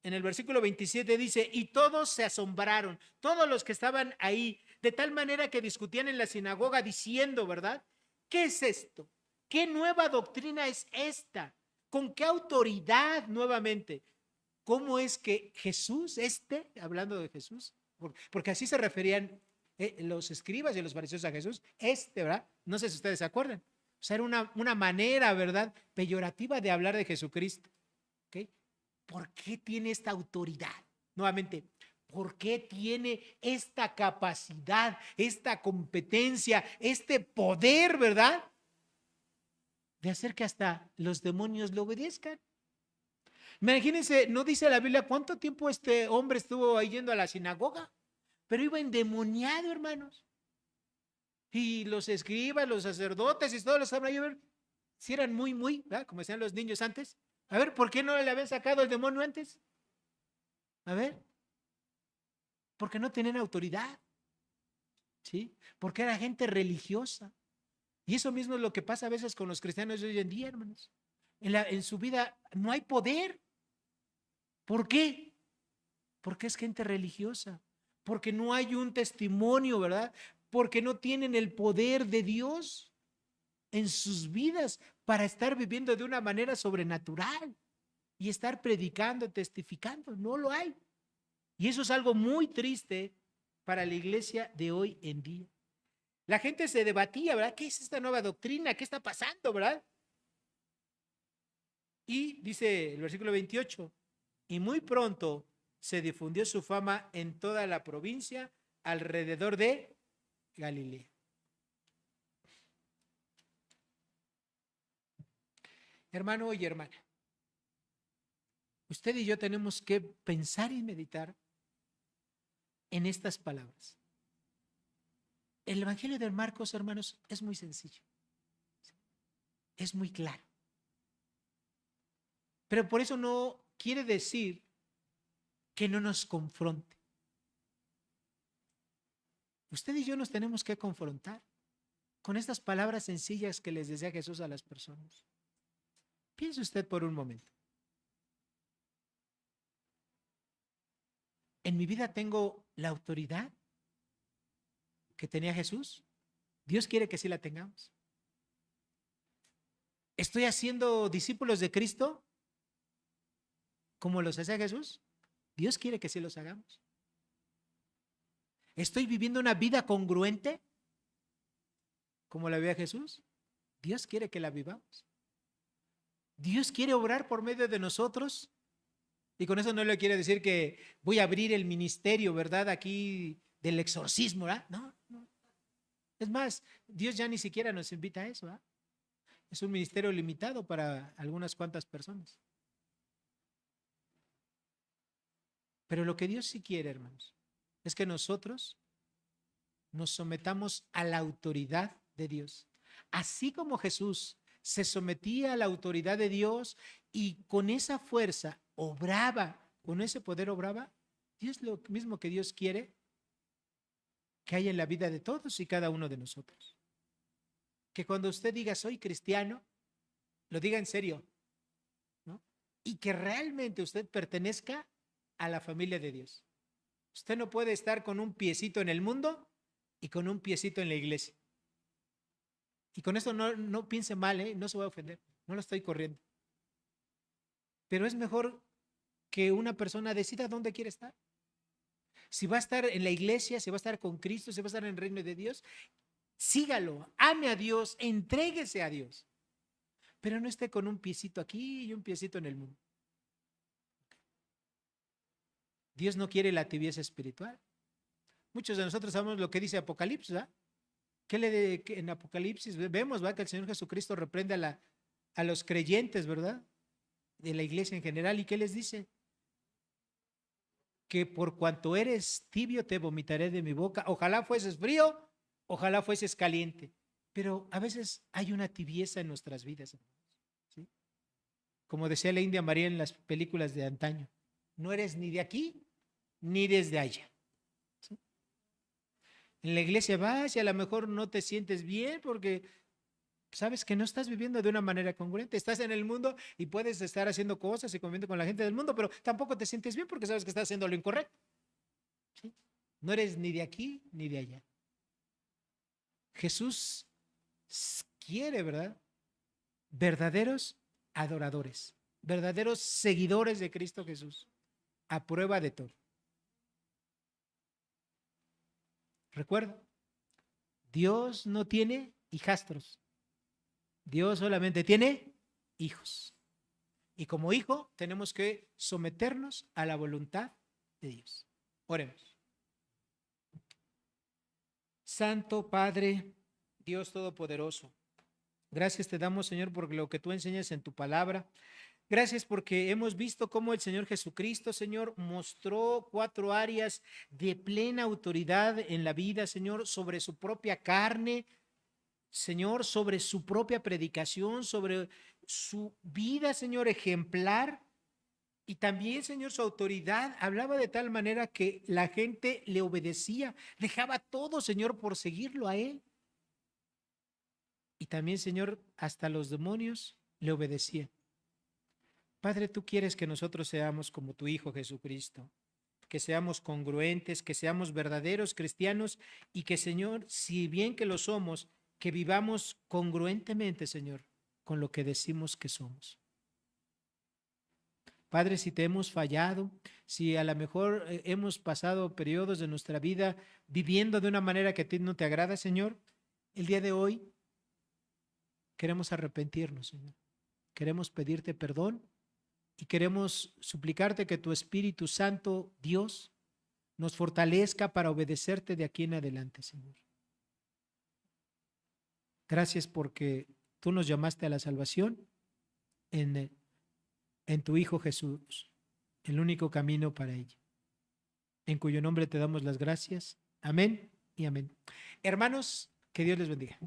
en el versículo 27 dice, y todos se asombraron, todos los que estaban ahí, de tal manera que discutían en la sinagoga diciendo, ¿verdad? ¿Qué es esto? ¿Qué nueva doctrina es esta? ¿Con qué autoridad nuevamente? ¿Cómo es que Jesús, hablando de Jesús, porque así se referían los escribas y los fariseos a Jesús, ¿verdad? No sé si ustedes se acuerdan. O sea, era una manera, ¿verdad? Peyorativa de hablar de Jesucristo. ¿Ok? ¿Por qué tiene esta autoridad? Nuevamente, ¿por qué tiene esta capacidad, esta competencia, este poder, ¿verdad? De hacer que hasta los demonios le obedezcan. Imagínense, no dice la Biblia cuánto tiempo este hombre estuvo ahí yendo a la sinagoga, pero iba endemoniado, hermanos. Y los escribas, los sacerdotes y todos los estaban ahí a ver si eran muy, ¿verdad? Como decían los niños antes. A ver, ¿por qué no le habían sacado el demonio antes? A ver, porque no tenían autoridad, ¿sí? Porque era gente religiosa. Y eso mismo es lo que pasa a veces con los cristianos de hoy en día, hermanos. En su vida no hay poder. ¿Por qué? Porque es gente religiosa. Porque no hay un testimonio, ¿verdad? Porque no tienen el poder de Dios en sus vidas para estar viviendo de una manera sobrenatural y estar predicando, testificando. No lo hay. Y eso es algo muy triste para la iglesia de hoy en día. La gente se debatía, ¿verdad? ¿Qué es esta nueva doctrina? ¿Qué está pasando, verdad? Y dice el versículo 28, y muy pronto se difundió su fama en toda la provincia alrededor de Galilea. Hermano y hermana, usted y yo tenemos que pensar y meditar en estas palabras. El Evangelio de Marcos, hermanos, es muy sencillo. Es muy claro. Pero por eso no quiere decir que no nos confronte. Usted y yo nos tenemos que confrontar con estas palabras sencillas que les decía Jesús a las personas. Piense usted por un momento. ¿En mi vida tengo la autoridad que tenía Jesús? Dios quiere que sí la tengamos. ¿Estoy haciendo discípulos de Cristo? como los hace Jesús? Dios quiere que sí los hagamos. ¿Estoy viviendo una vida congruente como la vio Jesús? Dios quiere que la vivamos. Dios quiere obrar por medio de nosotros. Y con eso no le quiere decir que voy a abrir el ministerio, ¿verdad? Aquí del exorcismo, ¿verdad? No, no. Es más, Dios ya ni siquiera nos invita a eso, ¿verdad? Es un ministerio limitado para algunas cuantas personas. Pero lo que Dios sí quiere, hermanos, es que nosotros nos sometamos a la autoridad de Dios. Así como Jesús se sometía a la autoridad de Dios y con esa fuerza obraba, con ese poder obraba, Dios lo mismo que Dios quiere que haya en la vida de todos y cada uno de nosotros. Que cuando usted diga soy cristiano, lo diga en serio, ¿no? Y que realmente usted pertenezca a la familia de Dios. Usted no puede estar con un piecito en el mundo y con un piecito en la iglesia. Y con eso no piense mal, ¿eh? No se va a ofender, no lo estoy corriendo. Pero es mejor que una persona decida dónde quiere estar. Si va a estar en la iglesia, si va a estar con Cristo, si va a estar en el reino de Dios, sígalo, ame a Dios, entréguese a Dios. Pero no esté con un piecito aquí y un piecito en el mundo. Dios no quiere la tibieza espiritual. Muchos de nosotros sabemos lo que dice Apocalipsis, ¿verdad? Que en Apocalipsis vemos, ¿verdad? Que el Señor Jesucristo reprende a los creyentes, ¿verdad? De la iglesia en general. ¿Y qué les dice? Que por cuanto eres tibio te vomitaré de mi boca. Ojalá fueses frío, ojalá fueses caliente. Pero a veces hay una tibieza en nuestras vidas, ¿sí? Como decía la India María en las películas de antaño, no eres ni de aquí ni desde allá. ¿Sí? En la iglesia vas y a lo mejor no te sientes bien porque sabes que no estás viviendo de una manera congruente. Estás en el mundo y puedes estar haciendo cosas y conviviendo con la gente del mundo, pero tampoco te sientes bien porque sabes que estás haciendo lo incorrecto. ¿Sí? No eres ni de aquí ni de allá. Jesús quiere, ¿verdad? Verdaderos adoradores, verdaderos seguidores de Cristo Jesús, a prueba de todo. Recuerda, Dios no tiene hijastros. Dios solamente tiene hijos. Y como hijo tenemos que someternos a la voluntad de Dios. Oremos. Santo Padre, Dios Todopoderoso, gracias te damos, Señor, por lo que tú enseñas en tu palabra. Gracias porque hemos visto cómo el Señor Jesucristo, Señor, mostró 4 áreas de plena autoridad en la vida, Señor, sobre su propia carne, Señor, sobre su propia predicación, sobre su vida, Señor, ejemplar. Y también, Señor, su autoridad hablaba de tal manera que la gente le obedecía, dejaba todo, Señor, por seguirlo a él. Y también, Señor, hasta los demonios le obedecían. Padre, tú quieres que nosotros seamos como tu Hijo Jesucristo, que seamos congruentes, que seamos verdaderos cristianos y que, Señor, si bien que lo somos, que vivamos congruentemente, Señor, con lo que decimos que somos. Padre, si te hemos fallado, si a lo mejor hemos pasado periodos de nuestra vida viviendo de una manera que a ti no te agrada, Señor, el día de hoy queremos arrepentirnos, Señor. Queremos pedirte perdón y queremos suplicarte que tu Espíritu Santo, Dios, nos fortalezca para obedecerte de aquí en adelante, Señor. Gracias porque tú nos llamaste a la salvación en tu Hijo Jesús, el único camino para ella, en cuyo nombre te damos las gracias. Amén y amén. Hermanos, que Dios les bendiga.